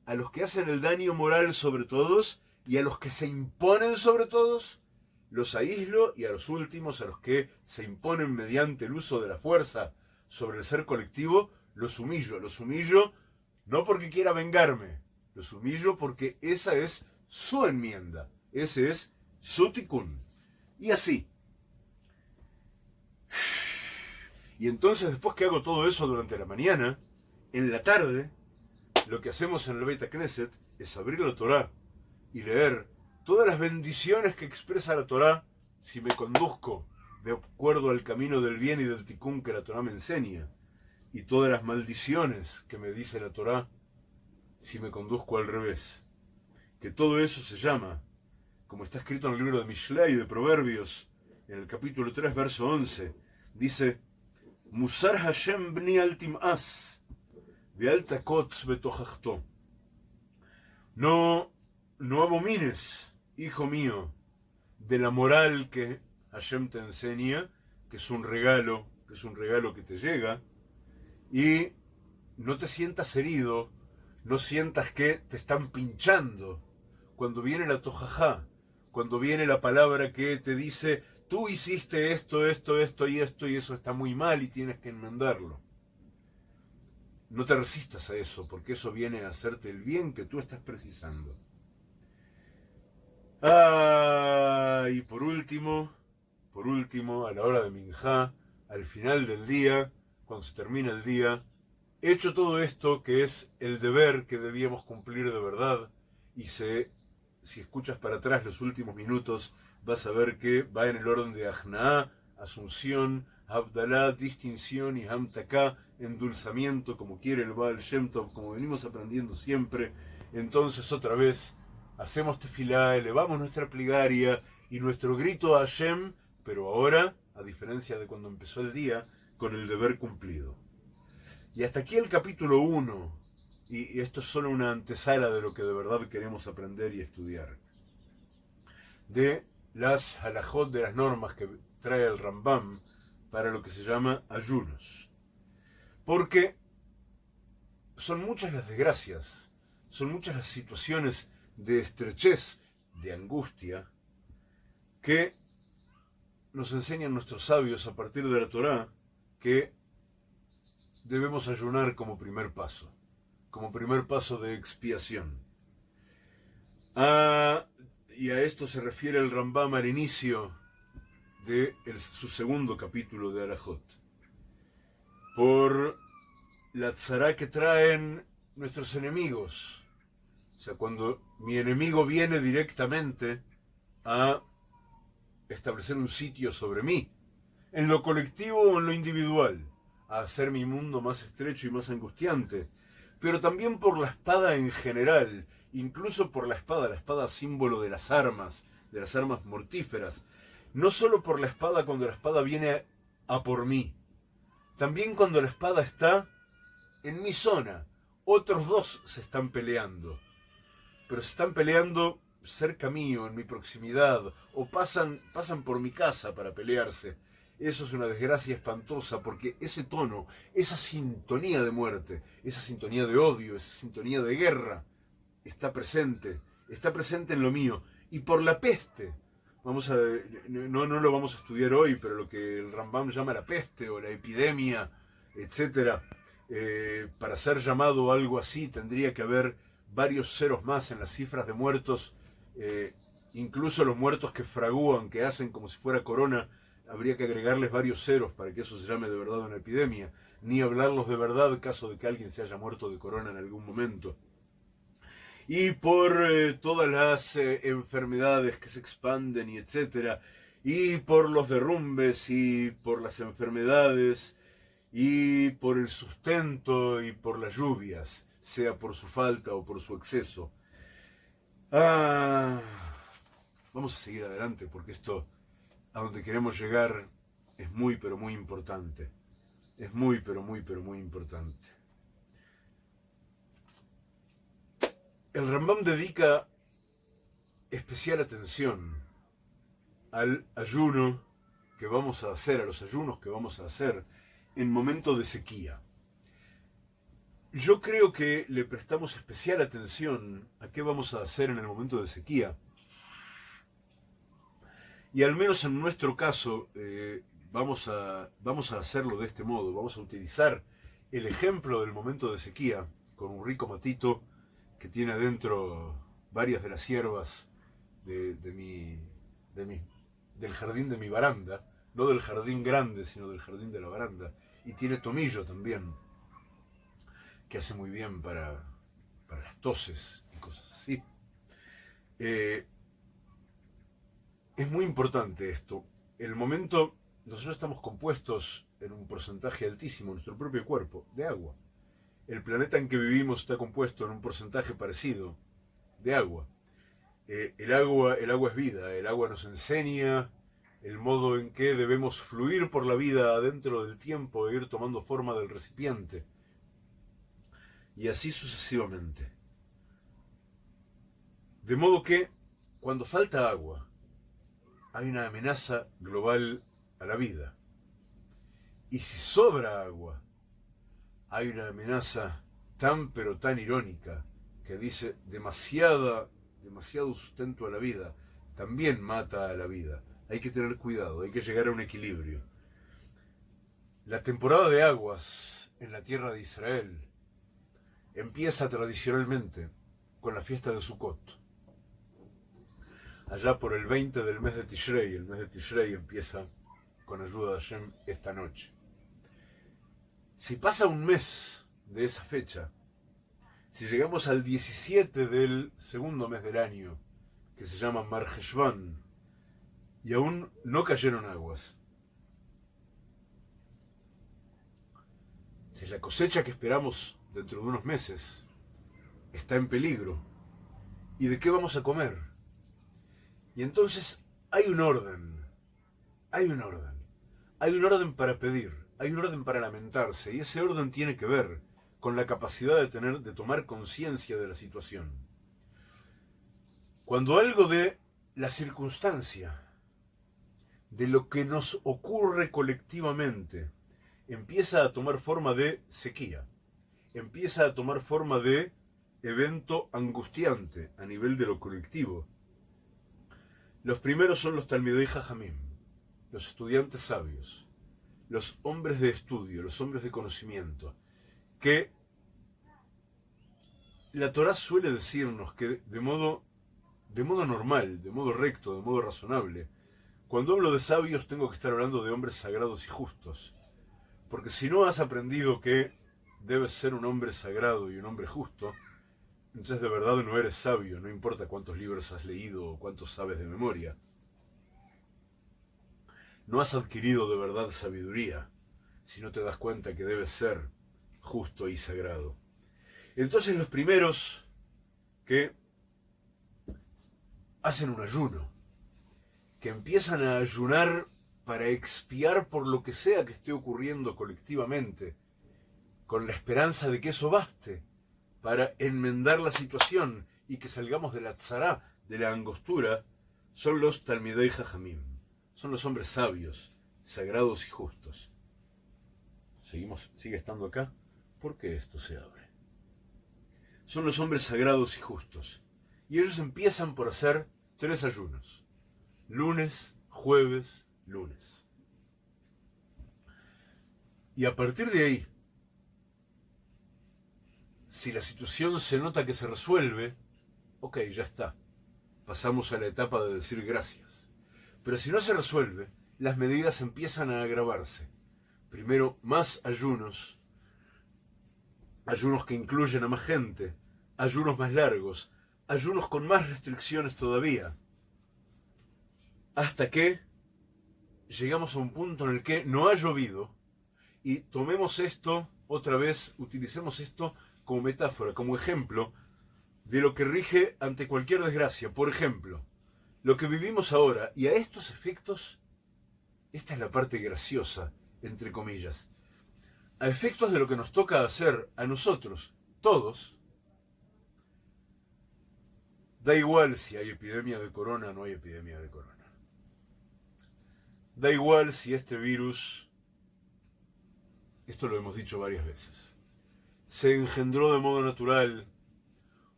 a los que hacen el daño moral sobre todos y a los que se imponen sobre todos, los aíslo, y a los últimos, a los que se imponen mediante el uso de la fuerza sobre el ser colectivo, los humillo no porque quiera vengarme, los humillo porque esa es su enmienda, ese es su tikkun. Y así. Y entonces después que hago todo eso durante la mañana, en la tarde, lo que hacemos en el Beit Knesset es abrir la Torá y leer todas las bendiciones que expresa la Torá si me conduzco de acuerdo al camino del bien y del tikkun que la Torá me enseña, y todas las maldiciones que me dice la Torá si me conduzco al revés. Que todo eso se llama, como está escrito en el libro de Mishlei de Proverbios, en el capítulo 3, verso 11, dice: Musar Hashem bni al tim'as, no abomines, hijo mío, de la moral que Hashem te enseña, que es un regalo que te llega, y no te sientas herido, no sientas que te están pinchando cuando viene la tojajá, cuando viene la palabra que te dice: tú hiciste esto y eso está muy mal y tienes que enmendarlo. No te resistas a eso, porque eso viene a hacerte el bien que tú estás precisando. Y por último, a la hora de Minjá, al final del día, cuando se termina el día, hecho todo esto que es el deber que debíamos cumplir de verdad, y si escuchas para atrás los últimos minutos, vas a ver que va en el orden de Ajnaá, asunción, Abdalá, distinción, y Hamtaká, endulzamiento, como quiere el Baal Shem Tov, como venimos aprendiendo siempre. Entonces otra vez hacemos tefilá, elevamos nuestra plegaria y nuestro grito a Hashem, pero ahora, a diferencia de cuando empezó el día, con el deber cumplido. Y hasta aquí el capítulo 1, y esto es solo una antesala de lo que de verdad queremos aprender y estudiar, de las halajot, de las normas que trae el Rambam para lo que se llama ayunos. Porque son muchas las desgracias, son muchas las situaciones de estrechez, de angustia, que nos enseñan nuestros sabios a partir de la Torá, que debemos ayunar como primer paso de expiación. y a esto se refiere el Rambam al inicio de su segundo capítulo de Arajot, por la tzará que traen nuestros enemigos. O sea, cuando mi enemigo viene directamente a establecer un sitio sobre mí, en lo colectivo o en lo individual, a hacer mi mundo más estrecho y más angustiante, pero también por la espada en general, incluso por la espada símbolo de las armas mortíferas, no solo por la espada cuando la espada viene a por mí, también cuando la espada está en mi zona. Otros dos se están peleando, pero se están peleando cerca mío, en mi proximidad, o pasan por mi casa para pelearse. Eso es una desgracia espantosa, porque ese tono, esa sintonía de muerte, esa sintonía de odio, esa sintonía de guerra, está presente en lo mío. Y por la peste, no lo vamos a estudiar hoy, pero lo que el Rambam llama la peste o la epidemia, etc., para ser llamado algo así tendría que haber varios ceros más en las cifras de muertos, incluso los muertos que fragúan, que hacen como si fuera corona, habría que agregarles varios ceros para que eso se llame de verdad una epidemia, ni hablarlos de verdad caso de que alguien se haya muerto de corona en algún momento. Y por todas las enfermedades que se expanden y etcétera, y por los derrumbes y por las enfermedades y por el sustento y por las lluvias, sea por su falta o por su exceso. Vamos a seguir adelante porque esto, a donde queremos llegar, es muy pero muy importante. Es muy pero muy pero muy importante. El Rambam dedica especial atención al ayuno que vamos a hacer, a los ayunos que vamos a hacer en momento de sequía. Yo creo que le prestamos especial atención a qué vamos a hacer en el momento de sequía. Y al menos en nuestro caso, vamos a hacerlo de este modo. Vamos a utilizar el ejemplo del momento de sequía con un rico matito que tiene adentro varias de las hierbas del jardín de mi baranda, no del jardín grande, sino del jardín de la baranda, y tiene tomillo también, que hace muy bien para las toses y cosas así. Es muy importante esto. El momento, nosotros estamos compuestos en un porcentaje altísimo, nuestro propio cuerpo, de agua. El planeta en que vivimos está compuesto en un porcentaje parecido de agua. El agua es vida, el agua nos enseña el modo en que debemos fluir por la vida adentro del tiempo e ir tomando forma del recipiente. Y así sucesivamente. De modo que, cuando falta agua, hay una amenaza global a la vida. Y si sobra agua, hay una amenaza tan pero tan irónica que dice demasiado sustento a la vida también mata a la vida. Hay que tener cuidado, hay que llegar a un equilibrio. La temporada de aguas en la tierra de Israel empieza tradicionalmente con la fiesta de Sukkot. Allá por el 20 del mes de Tishrei, el mes de Tishrei empieza con ayuda de Hashem esta noche. Si pasa un mes de esa fecha, si llegamos al 17 del segundo mes del año, que se llama Mar Heshvan, y aún no cayeron aguas, si la cosecha que esperamos dentro de unos meses está en peligro, ¿y de qué vamos a comer? Y entonces hay un orden para pedir, hay un orden para lamentarse, y ese orden tiene que ver con la capacidad de tomar conciencia de la situación. Cuando algo de la circunstancia, de lo que nos ocurre colectivamente, empieza a tomar forma de sequía, empieza a tomar forma de evento angustiante a nivel de lo colectivo, los primeros son los Talmidei Jajamim, los estudiantes sabios, los hombres de estudio, los hombres de conocimiento, que la Torá suele decirnos que de modo de modo normal, de modo recto, de modo razonable. Cuando hablo de sabios tengo que estar hablando de hombres sagrados y justos. Porque si no has aprendido que debes ser un hombre sagrado y un hombre justo, entonces de verdad no eres sabio, no importa cuántos libros has leído o cuántos sabes de memoria. No has adquirido de verdad sabiduría si no te das cuenta que debes ser justo y sagrado. Entonces los primeros que hacen un ayuno, que empiezan a ayunar para expiar por lo que sea que esté ocurriendo colectivamente, con la esperanza de que eso baste para enmendar la situación y que salgamos de la tzará, de la angostura, son los Talmidei Jajamim, son los hombres sabios, sagrados y justos. ¿Seguimos? ¿Sigue estando acá? ¿Por qué esto se abre? Son los hombres sagrados y justos. Y ellos empiezan por hacer 3 ayunos. Lunes, jueves, lunes. Y a partir de ahí, si la situación se nota que se resuelve, ok, ya está. Pasamos a la etapa de decir gracias. Pero si no se resuelve, las medidas empiezan a agravarse. Primero, más ayunos. Ayunos que incluyen a más gente. Ayunos más largos. Ayunos con más restricciones todavía. Hasta que llegamos a un punto en el que no ha llovido y tomemos esto, otra vez, utilicemos esto como metáfora, como ejemplo de lo que rige ante cualquier desgracia. Por ejemplo, lo que vivimos ahora, y a estos efectos, esta es la parte graciosa, entre comillas, a efectos de lo que nos toca hacer a nosotros, todos, da igual si hay epidemia de corona o no hay epidemia de corona. Da igual si este virus, esto lo hemos dicho varias veces, se engendró de modo natural,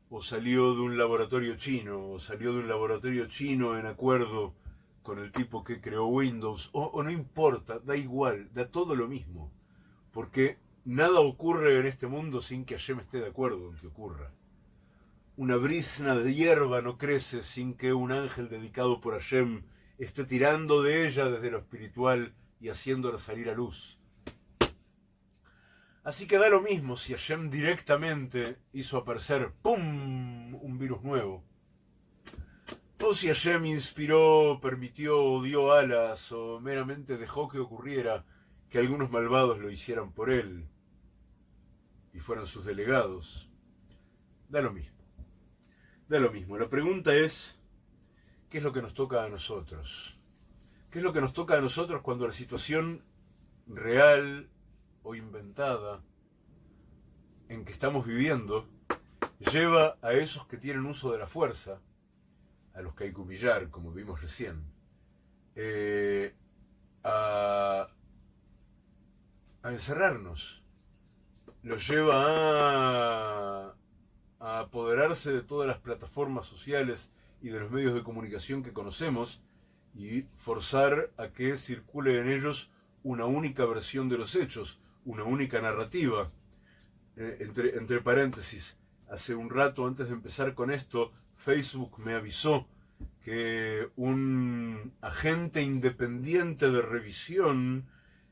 o salió de un laboratorio chino, o salió de un laboratorio chino en acuerdo con el tipo que creó Windows, o no importa, da igual, da todo lo mismo, porque nada ocurre en este mundo sin que Hashem esté de acuerdo en que ocurra. Una brizna de hierba no crece sin que un ángel dedicado por Hashem esté tirando de ella desde lo espiritual y haciéndola salir a luz. Así que da lo mismo si Hashem directamente hizo aparecer, ¡pum!, un virus nuevo. O si Hashem inspiró, permitió, dio alas, o meramente dejó que ocurriera que algunos malvados lo hicieran por él y fueran sus delegados. Da lo mismo. Da lo mismo. La pregunta es, ¿qué es lo que nos toca a nosotros? ¿Qué es lo que nos toca a nosotros cuando la situación real o inventada en que estamos viviendo lleva a esos que tienen uso de la fuerza, a los que hay que humillar, como vimos recién, a encerrarnos? Los lleva a apoderarse de todas las plataformas sociales y de los medios de comunicación que conocemos y forzar a que circule en ellos una única versión de los hechos, una única narrativa. Entre paréntesis, hace un rato antes de empezar con esto, Facebook me avisó que un agente independiente de revisión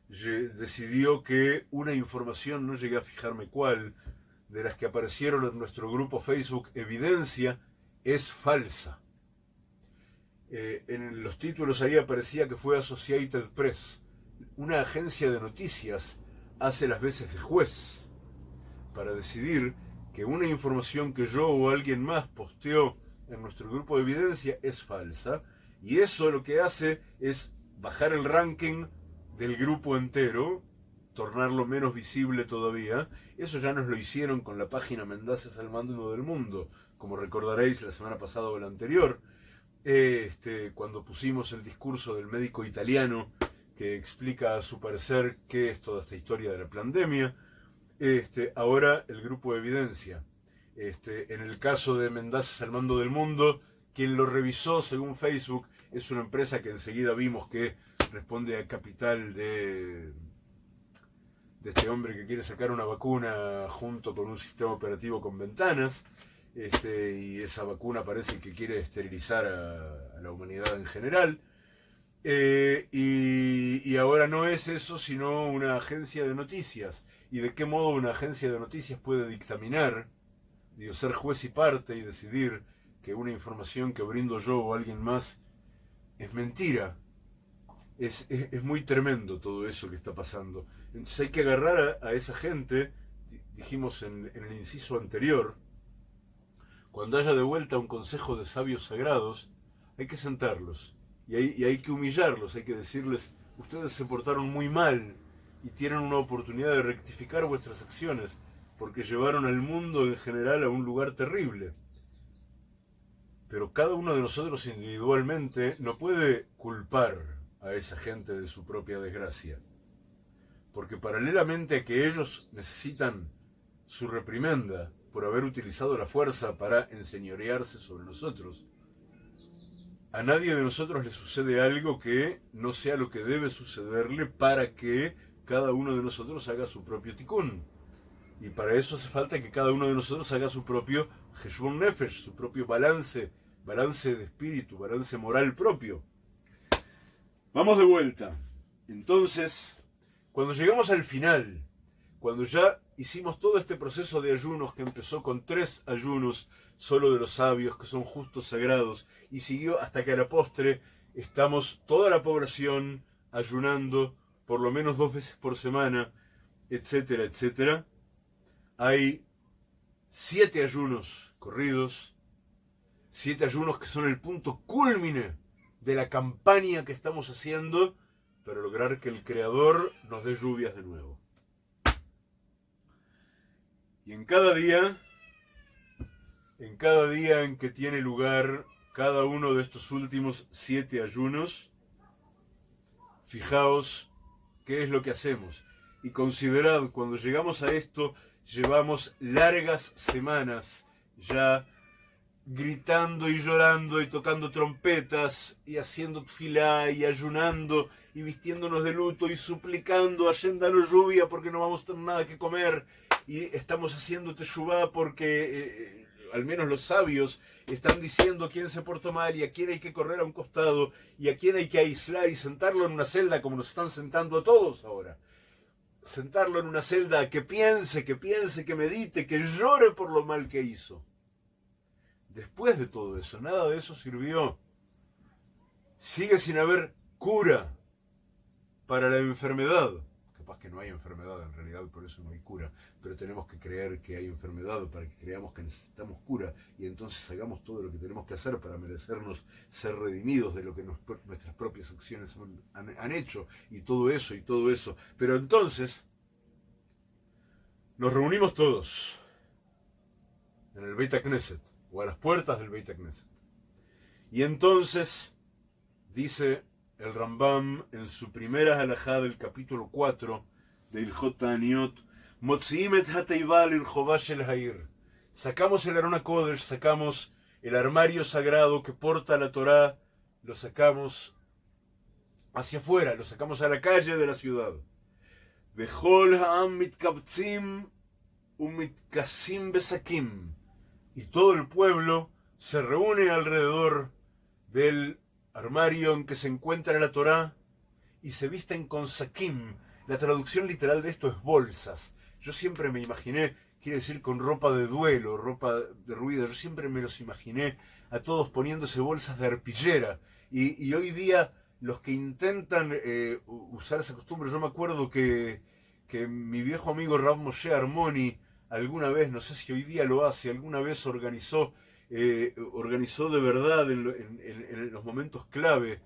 decidió que una información, no llegué a fijarme cuál, de las que aparecieron en nuestro grupo Facebook Evidencia, es falsa. En los títulos ahí aparecía que fue Associated Press. Una agencia de noticias hace las veces de juez para decidir que una información que yo o alguien más posteó en nuestro grupo de Evidencia es falsa, y eso lo que hace es bajar el ranking del grupo entero, tornarlo menos visible todavía. Eso ya nos lo hicieron con la página Mendaces al mando del mundo, como recordaréis la semana pasada o la anterior, cuando pusimos el discurso del médico italiano que explica a su parecer qué es toda esta historia de la pandemia. Ahora el grupo de Evidencia. En el caso de Mendaces al mando del mundo, quien lo revisó según Facebook es una empresa que enseguida vimos que responde al capital de este hombre que quiere sacar una vacuna junto con un sistema operativo con ventanas. y esa vacuna parece que quiere esterilizar a la humanidad en general. Y ahora no es eso, sino una agencia de noticias. ¿Y de qué modo una agencia de noticias puede dictaminar, digo, ser juez y parte y decidir que una información que brindo yo o alguien más es mentira? Es muy tremendo todo eso que está pasando. Entonces hay que agarrar a esa gente, dijimos en el inciso anterior, cuando haya de vuelta un consejo de sabios sagrados, hay que sentarlos y hay que humillarlos, hay que decirles, ustedes se portaron muy mal y tienen una oportunidad de rectificar vuestras acciones, porque llevaron al mundo en general a un lugar terrible. Pero cada uno de nosotros individualmente no puede culpar a esa gente de su propia desgracia, porque paralelamente a que ellos necesitan su reprimenda por haber utilizado la fuerza para enseñorearse sobre nosotros, a nadie de nosotros le sucede algo que no sea lo que debe sucederle para que cada uno de nosotros haga su propio tikkun. Y para eso hace falta que cada uno de nosotros haga su propio Heshbon Nefesh, su propio balance de espíritu, balance moral propio. Vamos de vuelta. Entonces, cuando llegamos al final, cuando ya hicimos todo este proceso de ayunos que empezó con 3 ayunos solo de los sabios, que son justos sagrados, y siguió hasta que a la postre estamos toda la población ayunando por lo menos 2 veces por semana, etcétera, etcétera. Hay 7 ayunos corridos, 7 ayunos que son el punto cúlmine de la campaña que estamos haciendo para lograr que el Creador nos dé lluvias de nuevo. Y en cada día en que tiene lugar cada uno de estos últimos 7 ayunos, fijaos qué es lo que hacemos. Y considerad, cuando llegamos a esto, llevamos largas semanas ya gritando y llorando y tocando trompetas y haciendo tfilá y ayunando y vistiéndonos de luto y suplicando a Hashem, danos lluvia porque no vamos a tener nada que comer, y estamos haciendo teshuvá porque al menos los sabios están diciendo a quién se portó mal y a quién hay que correr a un costado y a quién hay que aislar y sentarlo en una celda como nos están sentando a todos ahora. Sentarlo en una celda, que piense, que medite, que llore por lo mal que hizo. Después de todo eso, nada de eso sirvió. Sigue sin haber cura para la enfermedad. Capaz que no hay enfermedad en realidad, por eso no hay cura. Pero tenemos que creer que hay enfermedad para que creamos que necesitamos cura. Y entonces hagamos todo lo que tenemos que hacer para merecernos ser redimidos de lo que nuestras propias acciones han hecho. Y todo eso. Pero entonces nos reunimos todos en el Beit HaKnesset, o a las puertas del Beit HaKnesset. Y entonces dice el Rambam en su primera halajá del capítulo 4 de Ilhot Ta'aniot, Motziim et hateiva lirchová shel ha'ir. Sacamos el Aron HaKodesh, sacamos el armario sagrado que porta la Torá, lo sacamos hacia afuera, lo sacamos a la calle de la ciudad. Vechol ha'am mitkabtzim umitkasim besakim. Y todo el pueblo se reúne alrededor del armario en que se encuentra la Torá y se visten con sakim. La traducción literal de esto es bolsas. Yo siempre me imaginé, quiere decir con ropa de duelo, ropa de ruido, yo siempre me los imaginé a todos poniéndose bolsas de arpillera. Y hoy día los que intentan usar esa costumbre, yo me acuerdo que mi viejo amigo Rav Moshe Armoni alguna vez, no sé si hoy día lo hace, alguna vez organizó de verdad en los momentos clave,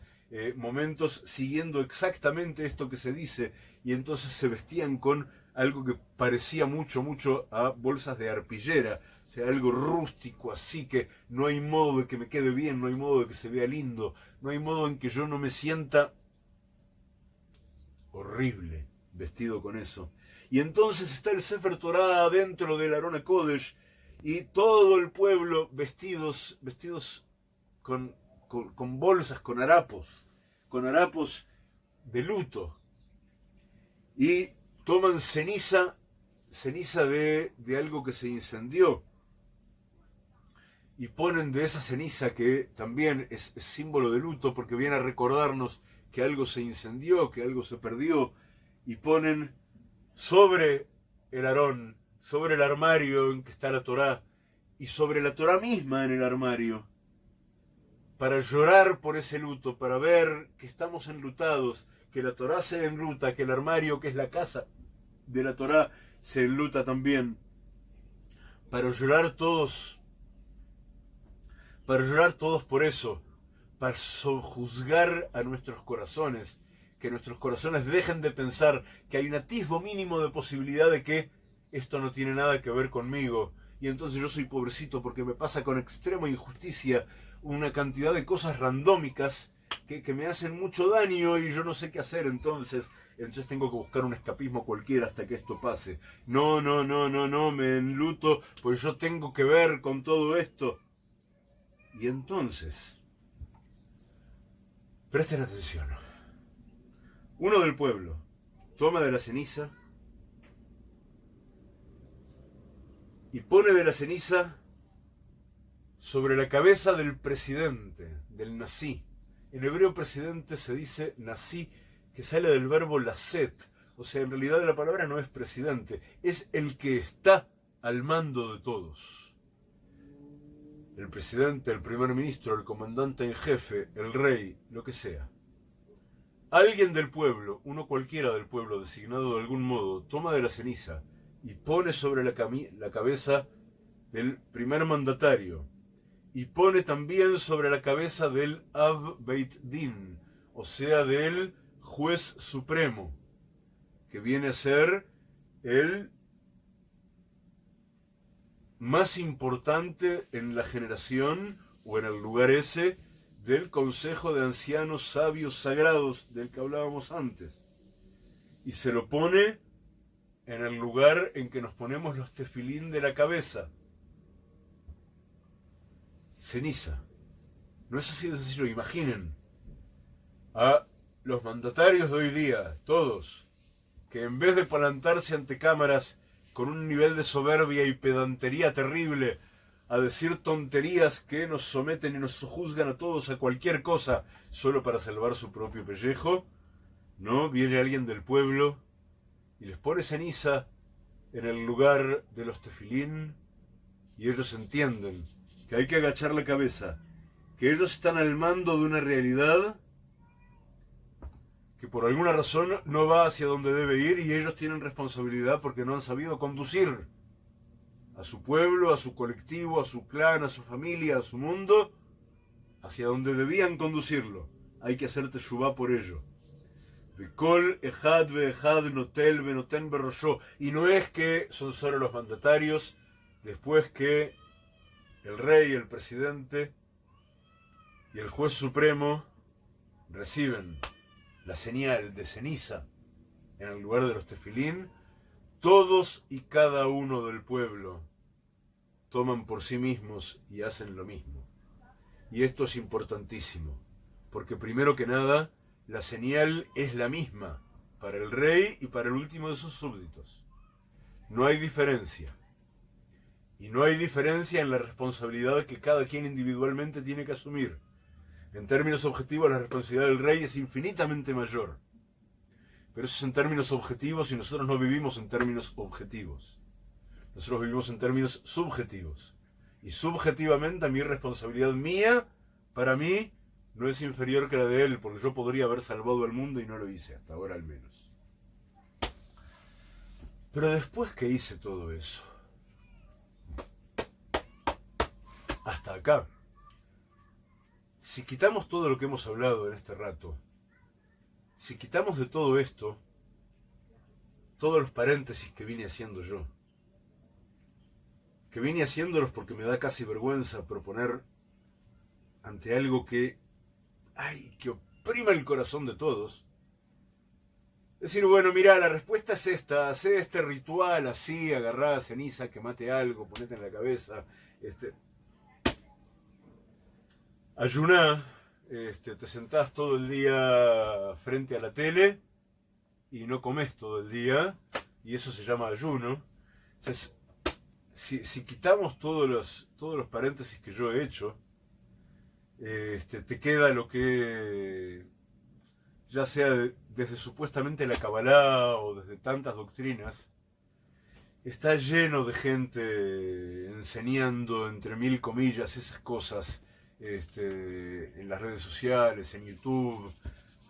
momentos siguiendo exactamente esto que se dice, y entonces se vestían con algo que parecía mucho a bolsas de arpillera, o sea, algo rústico, así que no hay modo de que me quede bien, no hay modo de que se vea lindo, no hay modo en que yo no me sienta horrible vestido con eso. Y entonces está el Sefer Torah dentro del Aron HaKodesh y todo el pueblo vestidos con bolsas, con harapos de luto. Y toman ceniza de algo que se incendió. y ponen de esa ceniza que también es símbolo de luto porque viene a recordarnos que algo se incendió, que algo se perdió, y ponen sobre el Aarón, sobre el armario en que está la Torá, y sobre la Torá misma en el armario, para llorar por ese luto, para ver que estamos enlutados, que la Torá se enluta, que el armario, que es la casa de la Torá, se enluta también, para llorar todos por eso, para sojuzgar a nuestros corazones, que nuestros corazones dejen de pensar que hay un atisbo mínimo de posibilidad de que esto no tiene nada que ver conmigo, y entonces yo soy pobrecito porque me pasa con extrema injusticia una cantidad de cosas randómicas que me hacen mucho daño y yo no sé qué hacer, entonces tengo que buscar un escapismo cualquiera hasta que esto pase. No, me enluto, pues yo tengo que ver con todo esto. Y entonces, presten atención. Uno del pueblo toma de la ceniza y pone de la ceniza sobre la cabeza del presidente, del Nasi. En hebreo presidente se dice Nasi, que sale del verbo laset. O sea, en realidad la palabra no es presidente, es el que está al mando de todos. El presidente, el primer ministro, el comandante en jefe, el rey, lo que sea. Alguien del pueblo, uno cualquiera del pueblo designado de algún modo, toma de la ceniza y pone sobre la cabeza del primer mandatario, y pone también sobre la cabeza del Av Beit Din, o sea, del juez supremo, que viene a ser el más importante en la generación o en el lugar ese del consejo de ancianos sabios sagrados del que hablábamos antes. Y se lo pone en el lugar en que nos ponemos los tefilín de la cabeza. Ceniza. No es así de sencillo. Imaginen a los mandatarios de hoy día, todos, que en vez de plantarse ante cámaras con un nivel de soberbia y pedantería terrible, a decir tonterías que nos someten y nos juzgan a todos a cualquier cosa solo para salvar su propio pellejo, ¿no? Viene alguien del pueblo y les pone ceniza en el lugar de los tefilín y ellos entienden que hay que agachar la cabeza, que ellos están al mando de una realidad que por alguna razón no va hacia donde debe ir y ellos tienen responsabilidad porque no han sabido conducir a su pueblo, a su colectivo, a su clan, a su familia, a su mundo, hacia donde debían conducirlo. Hay que hacer teshuvá por ello. Kol ejad ve'ejad notel ve'noten berosho. Y no es que son solo los mandatarios, después que el rey, el presidente y el juez supremo reciben la señal de ceniza en el lugar de los tefilín, todos y cada uno del pueblo toman por sí mismos y hacen lo mismo. Y esto es importantísimo, porque primero que nada, la señal es la misma para el rey y para el último de sus súbditos. No hay diferencia. Y no hay diferencia en la responsabilidad que cada quien individualmente tiene que asumir. En términos objetivos, la responsabilidad del rey es infinitamente mayor. Pero eso es en términos objetivos y nosotros no vivimos en términos objetivos. Nosotros vivimos en términos subjetivos. Y subjetivamente, mi responsabilidad mía, para mí, no es inferior que la de él, porque yo podría haber salvado al mundo y no lo hice, hasta ahora al menos. Pero después que hice todo eso, hasta acá, si quitamos todo lo que hemos hablado en este rato, si quitamos de todo esto, todos los paréntesis que vine haciendo yo, que vine haciéndolos porque me da casi vergüenza proponer ante algo que oprima el corazón de todos, decir, bueno, mira, la respuesta es esta, hacé este ritual así, agarrá ceniza, quemate algo, ponete en la cabeza, ayuná, te sentás todo el día frente a la tele y no comes todo el día, y eso se llama ayuno. Entonces, si quitamos todos los paréntesis que yo he hecho, te queda lo que, ya sea desde supuestamente la Kabbalah o desde tantas doctrinas, está lleno de gente enseñando, entre mil comillas, esas cosas en las redes sociales, en YouTube.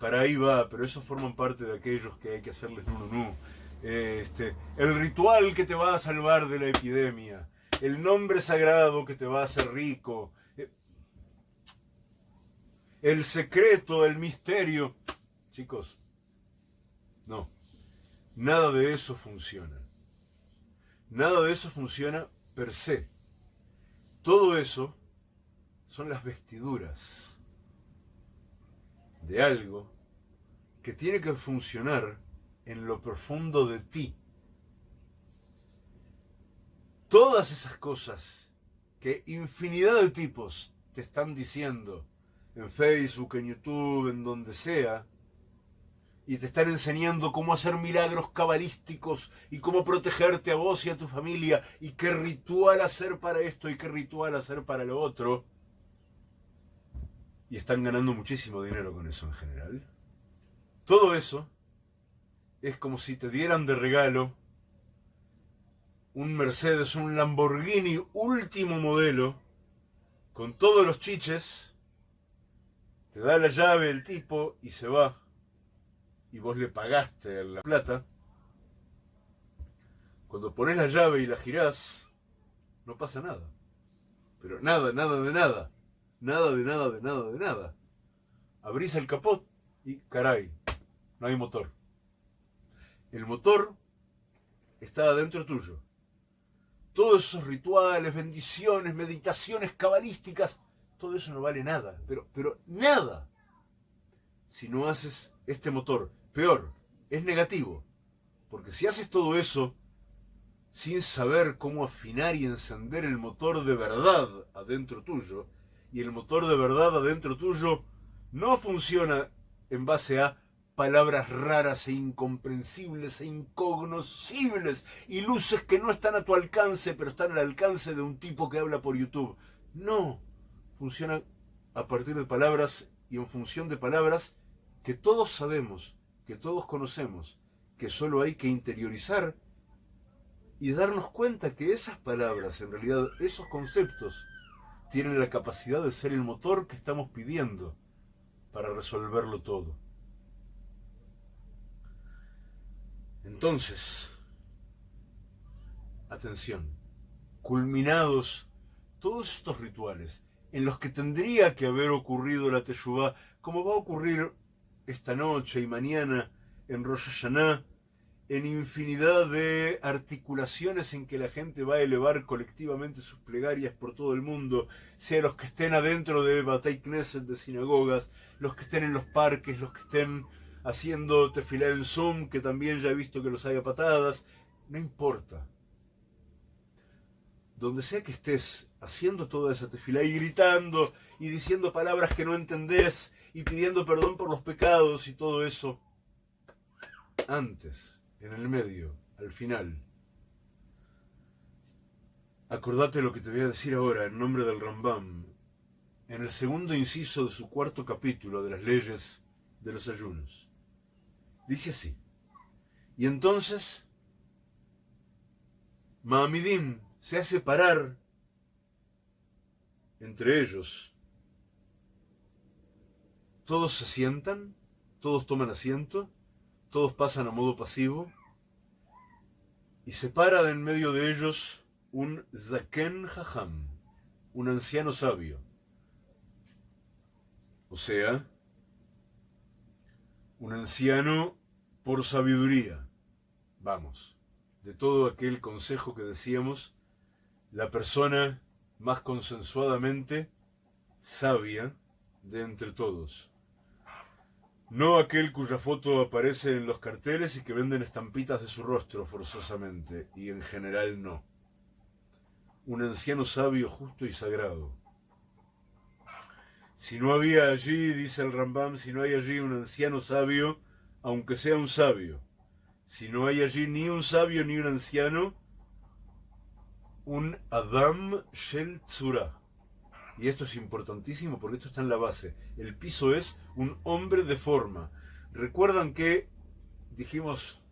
Para ahí va, pero esos forman parte de aquellos que hay que hacerles nu. El ritual que te va a salvar de la epidemia, el nombre sagrado que te va a hacer rico, el secreto, el misterio. Chicos, no, nada de eso funciona. Nada de eso funciona per se. Todo eso son las vestiduras de algo que tiene que funcionar en lo profundo de ti. Todas esas cosas que infinidad de tipos te están diciendo en Facebook, en YouTube, en donde sea, y te están enseñando cómo hacer milagros cabalísticos y cómo protegerte a vos y a tu familia y qué ritual hacer para esto y qué ritual hacer para lo otro, y están ganando muchísimo dinero con eso en general. Todo eso es como si te dieran de regalo un Mercedes, un Lamborghini último modelo, con todos los chiches, te da la llave el tipo y se va, y vos le pagaste la plata. Cuando pones la llave y la girás, no pasa nada. Pero nada, nada de nada. Nada de nada de nada de nada. Abrís el capot y caray, no hay motor. El motor está adentro tuyo. Todos esos rituales, bendiciones, meditaciones cabalísticas, todo eso no vale nada. Pero nada. Si no haces este motor. Peor, es negativo. Porque si haces todo eso sin saber cómo afinar y encender el motor de verdad adentro tuyo, y el motor de verdad adentro tuyo no funciona en base a palabras raras e incomprensibles e incognoscibles y luces que no están a tu alcance, pero están al alcance de un tipo que habla por YouTube. No, funciona a partir de palabras y en función de palabras que todos sabemos, que todos conocemos, que solo hay que interiorizar y darnos cuenta que esas palabras, en realidad esos conceptos, tienen la capacidad de ser el motor que estamos pidiendo para resolverlo todo. Entonces, atención, culminados todos estos rituales en los que tendría que haber ocurrido la Teshuvá, como va a ocurrir esta noche y mañana en Rosh Hashanah, en infinidad de articulaciones en que la gente va a elevar colectivamente sus plegarias por todo el mundo, sea los que estén adentro de Batei Knesset, de sinagogas, los que estén en los parques, los que estén haciendo tefilá en Zoom, que también ya he visto que los hay a patadas, no importa. Donde sea que estés haciendo toda esa tefilá y gritando y diciendo palabras que no entendés y pidiendo perdón por los pecados y todo eso, antes, en el medio, al final, acordate lo que te voy a decir ahora en nombre del Rambam, en el segundo inciso de su cuarto capítulo de las leyes de los ayunos. Dice así: y entonces Ma'amidim se hace parar entre ellos. Todos se sientan, todos toman asiento, todos pasan a modo pasivo, y se para de en medio de ellos un Zaken Jajam, un anciano sabio. O sea, un anciano por sabiduría. Vamos, de todo aquel consejo que decíamos, la persona más consensuadamente sabia de entre todos. No aquel cuya foto aparece en los carteles y que venden estampitas de su rostro forzosamente, y en general no. Un anciano sabio, justo y sagrado. Si no había allí, dice el Rambam, si no hay allí un anciano sabio, aunque sea un sabio, si no hay allí ni un sabio ni un anciano, un Adam Shel Tzura. Y esto es importantísimo porque esto está en la base. El piso es un hombre de forma. Recuerdan que dijimos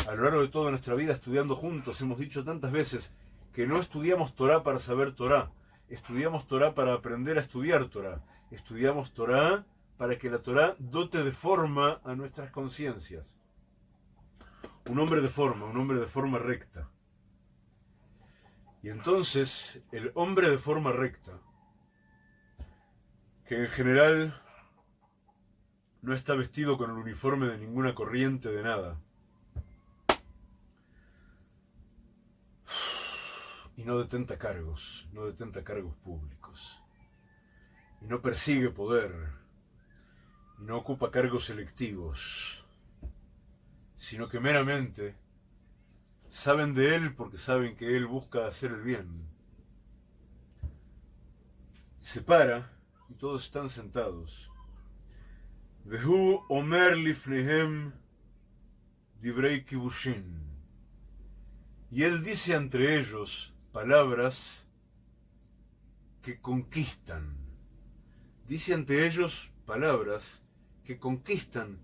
a lo largo de toda nuestra vida estudiando juntos, hemos dicho tantas veces que no estudiamos Torah para saber Torah. Estudiamos Torah para aprender a estudiar Torah. Estudiamos Torah para que la Torah dote de forma a nuestras conciencias. Un hombre de forma recta. Y entonces, el hombre de forma recta, que en general no está vestido con el uniforme de ninguna corriente de nada, y no detenta cargos públicos, y no persigue poder, y no ocupa cargos electivos, sino que meramente saben de él porque saben que él busca hacer el bien. Se para y todos están sentados. Vehu omer lifnehem divrei kibushin. Y él dice entre ellos palabras que conquistan. Dice ante ellos palabras que conquistan.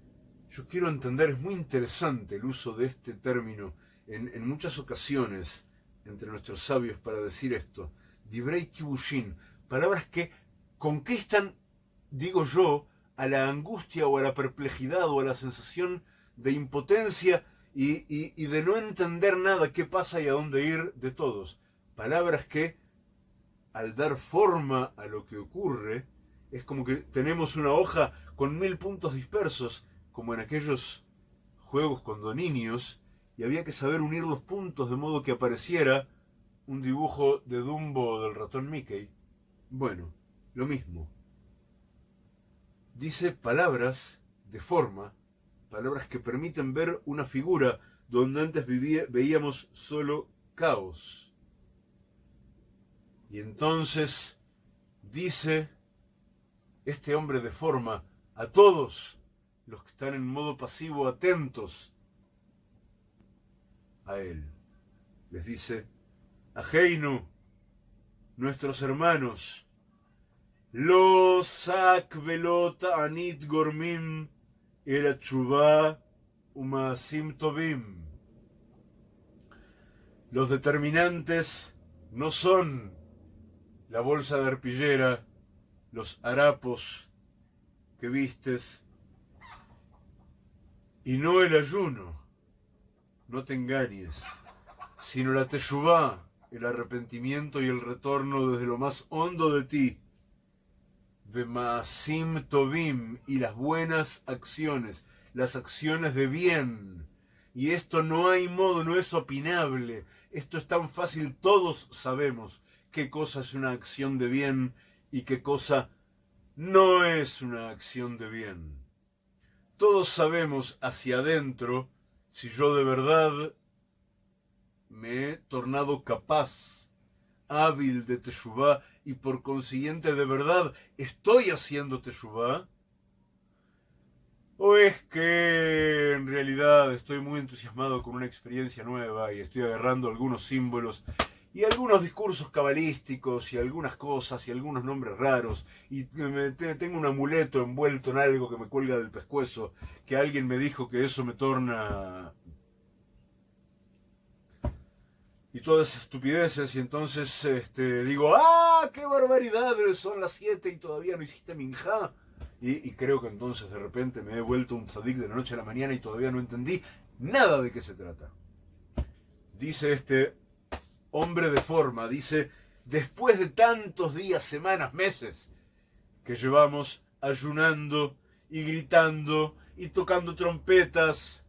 Yo quiero entender, es muy interesante el uso de este término en muchas ocasiones entre nuestros sabios para decir esto. Divrei kibushin, palabras que conquistan, digo yo, a la angustia o a la perplejidad o a la sensación de impotencia y de no entender nada, qué pasa y a dónde ir de todos. Palabras que, al dar forma a lo que ocurre, es como que tenemos una hoja con 1000 puntos dispersos, como en aquellos juegos cuando niños, y había que saber unir los puntos de modo que apareciera un dibujo de Dumbo o del ratón Mickey. Bueno, lo mismo. Dice palabras de forma, palabras que permiten ver una figura donde antes veíamos solo caos. Y entonces dice este hombre de forma a todos los que están en modo pasivo atentos a él. Les dice, Ajeinu, nuestros hermanos, Lo sak velot anit gormim el tshuva umasim tovim. Los determinantes no son la bolsa de arpillera, los harapos que vistes, y no el ayuno, no te engañes, sino la teshuvá, el arrepentimiento y el retorno desde lo más hondo de ti, Vemaasim tovim, y las buenas acciones, las acciones de bien. Y esto no hay modo, no es opinable, esto es tan fácil, todos sabemos qué cosa es una acción de bien y qué cosa no es una acción de bien. Todos sabemos hacia adentro si yo de verdad me he tornado capaz, hábil de teshuvá, y por consiguiente de verdad estoy haciendo teshuvá, o es que en realidad estoy muy entusiasmado con una experiencia nueva y estoy agarrando algunos símbolos y algunos discursos cabalísticos y algunas cosas y algunos nombres raros y tengo un amuleto envuelto en algo que me cuelga del pescuezo, que alguien me dijo que eso me torna, y todas esas estupideces, y entonces digo, ¡ah, qué barbaridad! Son las 7 y todavía no hiciste minjá. Y creo que entonces de repente me he vuelto un tzadik de la noche a la mañana y todavía no entendí nada de qué se trata. Dice este hombre de forma, dice, después de tantos días, semanas, meses que llevamos ayunando y gritando y tocando trompetas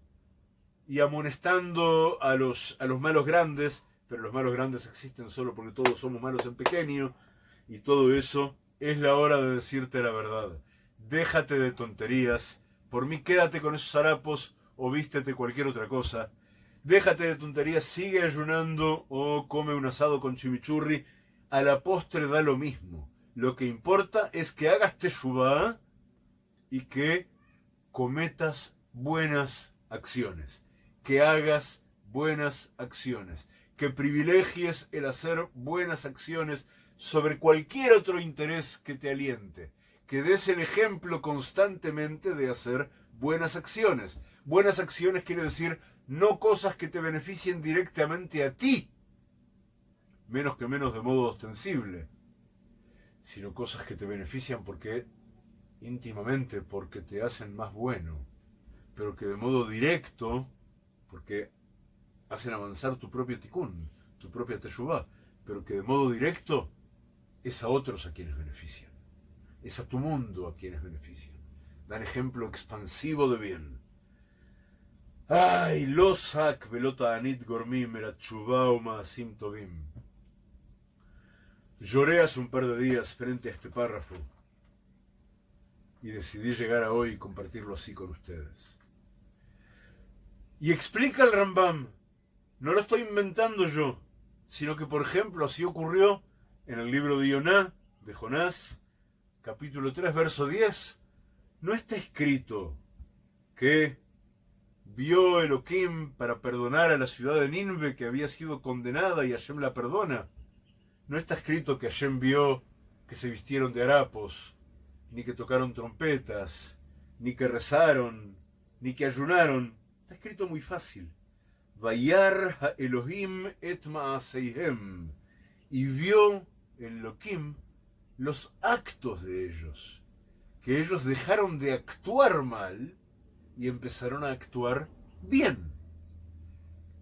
y amonestando a los malos grandes, pero los malos grandes existen solo porque todos somos malos en pequeño, y todo eso, es la hora de decirte la verdad. Déjate de tonterías, por mí quédate con esos harapos o vístete cualquier otra cosa. Déjate de tonterías, sigue ayunando o come un asado con chimichurri, a la postre da lo mismo. Lo que importa es que hagas teshuvá y que cometas buenas acciones. Que hagas buenas acciones. que privilegies el hacer buenas acciones sobre cualquier otro interés que te aliente, que des el ejemplo constantemente de hacer buenas acciones. Buenas acciones quiere decir no cosas que te beneficien directamente a ti, menos de modo ostensible, sino cosas que te benefician íntimamente, porque te hacen más bueno, pero que de modo directo, porque hacen avanzar tu propio tikkun, tu propia teshuvá, pero que de modo directo es a otros a quienes benefician, es a tu mundo a quienes benefician, dan ejemplo expansivo de bien. Ay, los hak velota anit gormim era teshuvá o maasim tovim. Lloré hace un par de días frente a este párrafo y decidí llegar a hoy y compartirlo así con ustedes. Y explica el Rambam, no lo estoy inventando yo, sino que, por ejemplo, así ocurrió en el libro de Yoná, de Jonás, capítulo 3, verso 10, no está escrito que vio Elohim para perdonar a la ciudad de Nínive que había sido condenada y Hashem la perdona. No está escrito que Hashem vio que se vistieron de harapos, ni que tocaron trompetas, ni que rezaron, ni que ayunaron. Está escrito muy fácil. Vayar ha Elohim et maaseihem. Y vio Elohim los actos de ellos. Que ellos dejaron de actuar mal y empezaron a actuar bien.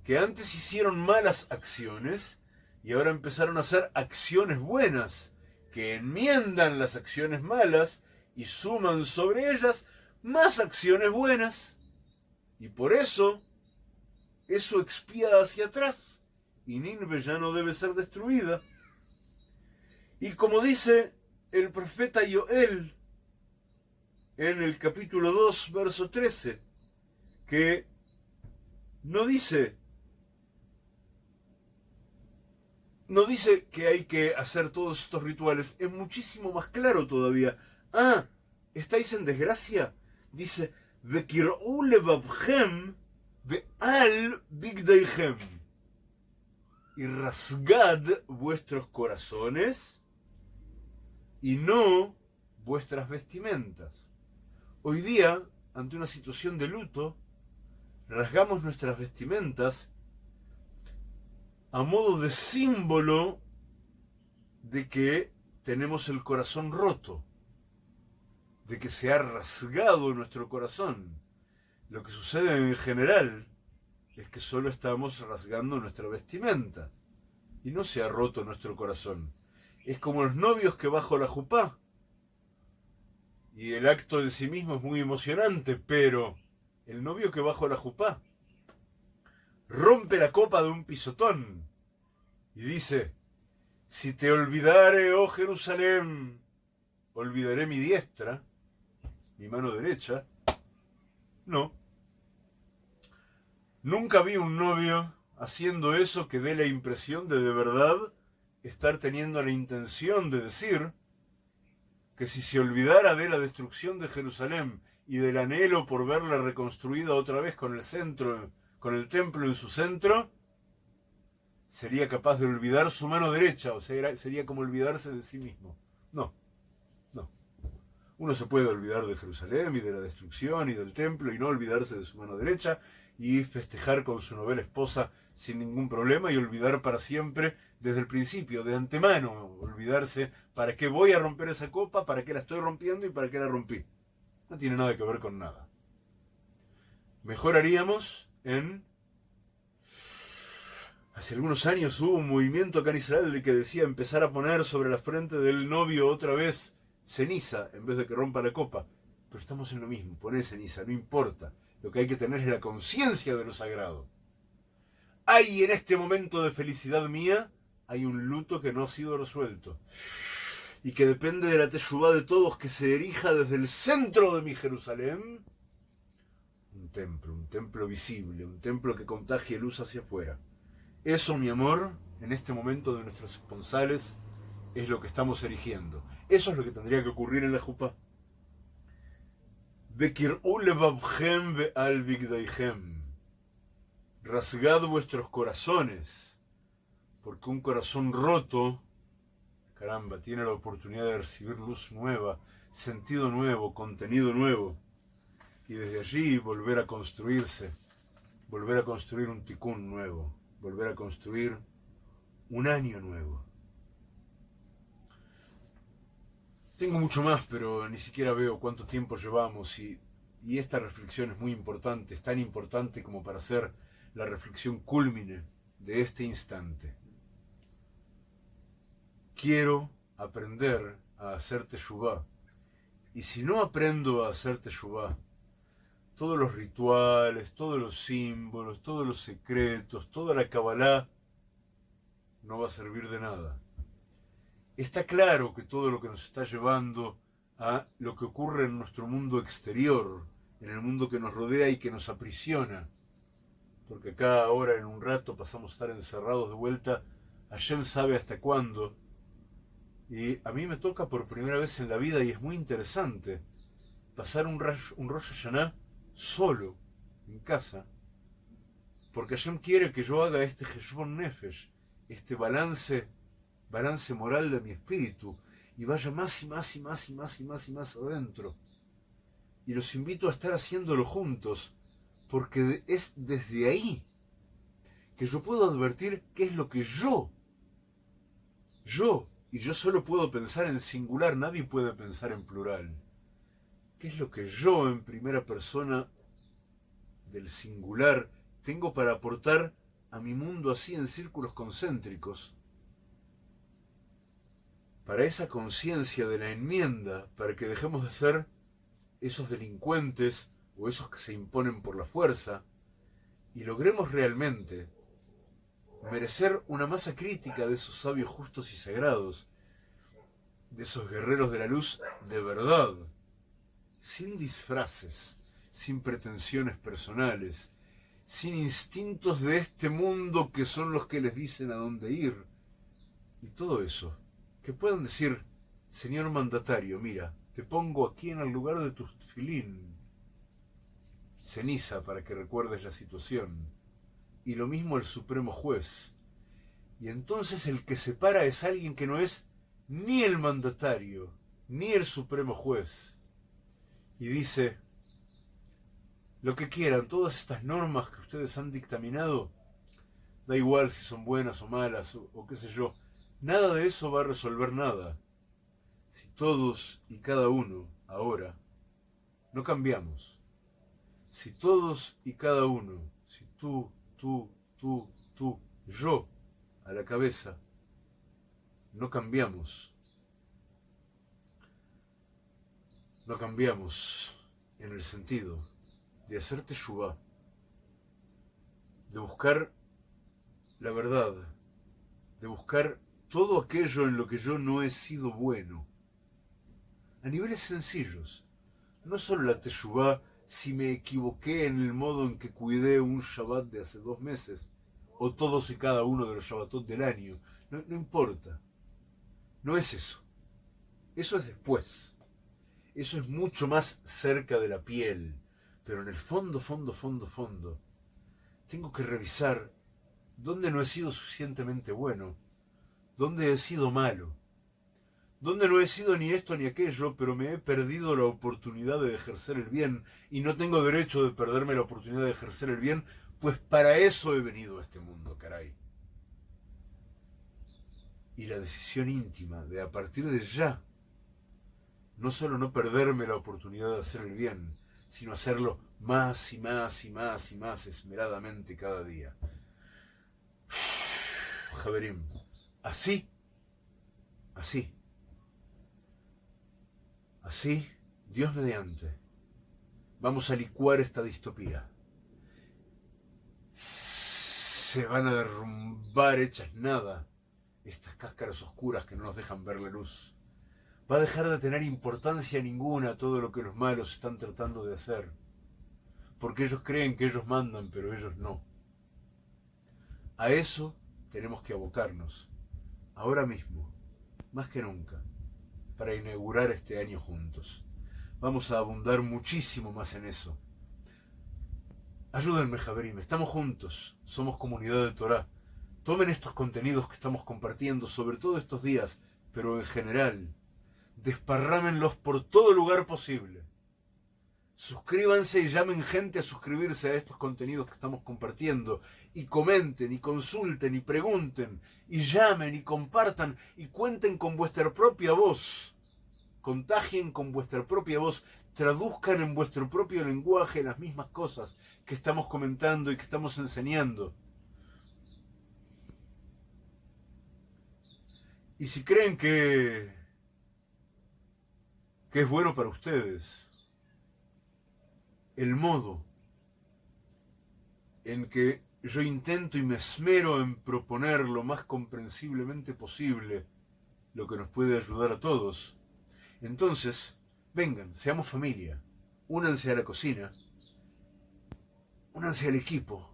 Que antes hicieron malas acciones y ahora empezaron a hacer acciones buenas, que enmiendan las acciones malas y suman sobre ellas más acciones buenas. Y por eso expía hacia atrás, y Nínive ya no debe ser destruida. Y como dice el profeta Yoel en el capítulo 2, verso 13, que no dice que hay que hacer todos estos rituales, es muchísimo más claro todavía. Ah, ¿estáis en desgracia? Dice, Vekir'u levavchem ve'al bigdeichem. Y rasgad vuestros corazones y no vuestras vestimentas. Hoy día, ante una situación de luto, rasgamos nuestras vestimentas a modo de símbolo de que tenemos el corazón roto, de que se ha rasgado nuestro corazón. Lo que sucede en general es que solo estamos rasgando nuestra vestimenta y no se ha roto nuestro corazón. Es como los novios que bajo la jupá, y el acto en sí mismo es muy emocionante, pero el novio que bajo la jupá rompe la copa de un pisotón y dice, si te olvidare, oh Jerusalén, olvidaré mi diestra, mi mano derecha. No. Nunca vi un novio haciendo eso que dé la impresión de verdad estar teniendo la intención de decir que si se olvidara de la destrucción de Jerusalén y del anhelo por verla reconstruida otra vez con el templo en su centro, sería capaz de olvidar su mano derecha, o sea, sería como olvidarse de sí mismo. No. Uno se puede olvidar de Jerusalén y de la destrucción y del templo y no olvidarse de su mano derecha y festejar con su novela esposa sin ningún problema y olvidar para siempre desde el principio, de antemano, olvidarse para qué voy a romper esa copa, para qué la estoy rompiendo y para qué la rompí. No tiene nada que ver con nada. Mejor haríamos Hace algunos años hubo un movimiento acá en Israel que decía empezar a poner sobre la frente del novio otra vez ceniza en vez de que rompa la copa. Pero estamos en lo mismo, poner ceniza, no importa. Lo que hay que tener es la conciencia de lo sagrado. Hay en este momento de felicidad mía, hay un luto que no ha sido resuelto. Y que depende de la teshuvá de todos que se erija desde el centro de mi Jerusalén. Un templo visible, un templo que contagie luz hacia afuera. Eso, mi amor, en este momento de nuestros esponsales, es lo que estamos erigiendo. Eso es lo que tendría que ocurrir en la jupá. Vekir'u levavchem ve'al bigdeichem. Rasgad vuestros corazones, porque un corazón roto, caramba, tiene la oportunidad de recibir luz nueva, sentido nuevo, contenido nuevo, y desde allí volver a construirse, volver a construir un tikkun nuevo, volver a construir un año nuevo. Tengo mucho más, pero ni siquiera veo cuánto tiempo llevamos y esta reflexión es muy importante, es tan importante como para hacer la reflexión cúlmine de este instante. Quiero aprender a hacer teshuvá, y si no aprendo a hacer teshuvá, todos los rituales, todos los símbolos, todos los secretos, toda la Kabbalah no va a servir de nada. Está claro que todo lo que nos está llevando a lo que ocurre en nuestro mundo exterior, en el mundo que nos rodea y que nos aprisiona, porque acá ahora en un rato pasamos a estar encerrados de vuelta, Hashem sabe hasta cuándo, y a mí me toca por primera vez en la vida, y es muy interesante, pasar un Rosh Hashanah solo, en casa, porque Hashem quiere que yo haga este Heshbon Nefesh, este balance moral de mi espíritu, y vaya más y más y más y más y más y más adentro. Y los invito a estar haciéndolo juntos, porque es desde ahí que yo puedo advertir qué es lo que yo, y yo solo puedo pensar en singular, nadie puede pensar en plural. ¿Qué es lo que yo en primera persona del singular tengo para aportar a mi mundo así en círculos concéntricos? Para esa conciencia de la enmienda, para que dejemos de ser esos delincuentes o esos que se imponen por la fuerza y logremos realmente merecer una masa crítica de esos sabios justos y sagrados, de esos guerreros de la luz de verdad, sin disfraces, sin pretensiones personales, sin instintos de este mundo que son los que les dicen a dónde ir, y todo eso, que puedan decir, señor mandatario, mira, te pongo aquí en el lugar de tu tefilín, ceniza para que recuerdes la situación, y lo mismo el supremo juez, y entonces el que se para es alguien que no es ni el mandatario, ni el supremo juez, y dice, lo que quieran, todas estas normas que ustedes han dictaminado, da igual si son buenas o malas, o qué sé yo, nada de eso va a resolver nada. Si todos y cada uno, ahora, no cambiamos. Si todos y cada uno, si tú, yo, a la cabeza, no cambiamos. No cambiamos en el sentido de hacer teshuvá, de buscar la verdad, de buscar todo aquello en lo que yo no he sido bueno, a niveles sencillos, no solo la teshuvá si me equivoqué en el modo en que cuidé un Shabbat de hace 2 meses, o todos y cada uno de los Shabbatot del año, no importa, no es eso, eso es después, eso es mucho más cerca de la piel, pero en el fondo, tengo que revisar dónde no he sido suficientemente bueno, dónde he sido malo, dónde no he sido ni esto ni aquello, pero me he perdido la oportunidad de ejercer el bien y no tengo derecho de perderme la oportunidad de ejercer el bien, pues para eso he venido a este mundo, caray. Y la decisión íntima de a partir de ya, no solo no perderme la oportunidad de hacer el bien, sino hacerlo más y más y más y más esmeradamente cada día. Javerim, así, Dios mediante, vamos a licuar esta distopía. Se van a derrumbar hechas nada estas cáscaras oscuras que no nos dejan ver la luz. Va a dejar de tener importancia ninguna todo lo que los malos están tratando de hacer, porque ellos creen que ellos mandan, pero ellos no. A eso tenemos que abocarnos, ahora mismo, más que nunca, para inaugurar este año juntos. Vamos a abundar muchísimo más en eso. Ayúdenme, Javerim, estamos juntos, somos comunidad de Torah. Tomen estos contenidos que estamos compartiendo, sobre todo estos días, pero en general, desparrámenlos por todo lugar posible. Suscríbanse y llamen gente a suscribirse a estos contenidos que estamos compartiendo. Y comenten, y consulten, y pregunten, y llamen, y compartan, y cuenten con vuestra propia voz. Contagien con vuestra propia voz. Traduzcan en vuestro propio lenguaje las mismas cosas que estamos comentando y que estamos enseñando. Y si creen que es bueno para ustedes el modo en que yo intento y me esmero en proponer lo más comprensiblemente posible lo que nos puede ayudar a todos, entonces, vengan, seamos familia, únanse a la cocina, únanse al equipo,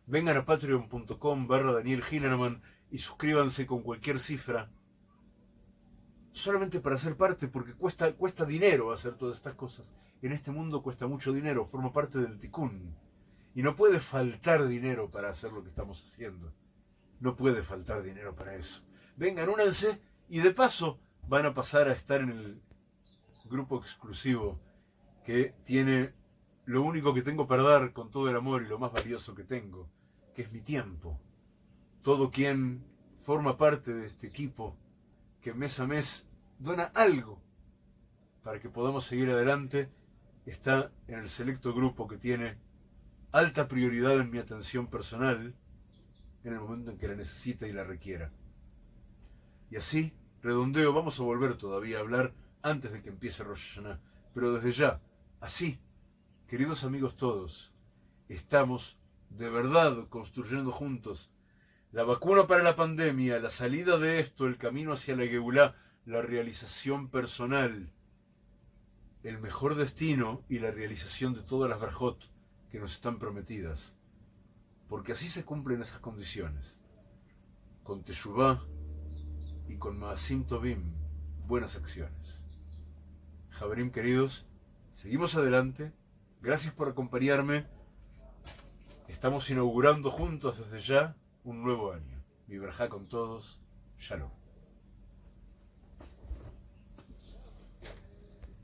vengan a patreon.com/Daniel Hinerman y suscríbanse con cualquier cifra, solamente para ser parte, porque cuesta dinero hacer todas estas cosas. En este mundo cuesta mucho dinero, forma parte del tikkun. Y no puede faltar dinero para hacer lo que estamos haciendo. No puede faltar dinero para eso. Vengan, únanse y de paso van a pasar a estar en el grupo exclusivo que tiene lo único que tengo para dar con todo el amor y lo más valioso que tengo, que es mi tiempo. Todo quien forma parte de este equipo que mes a mes dona algo para que podamos seguir adelante, está en el selecto grupo que tiene alta prioridad en mi atención personal en el momento en que la necesite y la requiera. Y así, redondeo, vamos a volver todavía a hablar antes de que empiece Rosh Hashanah, pero desde ya, así, queridos amigos todos, estamos de verdad construyendo juntos la vacuna para la pandemia, la salida de esto, el camino hacia la Geulá, la realización personal, el mejor destino y la realización de todas las Barjot que nos están prometidas. Porque así se cumplen esas condiciones. Con Teshuvah y con Maasim Tovim, buenas acciones. Javerim queridos, seguimos adelante. Gracias por acompañarme. Estamos inaugurando juntos desde ya un nuevo año. Mi verajá con todos. Shalom.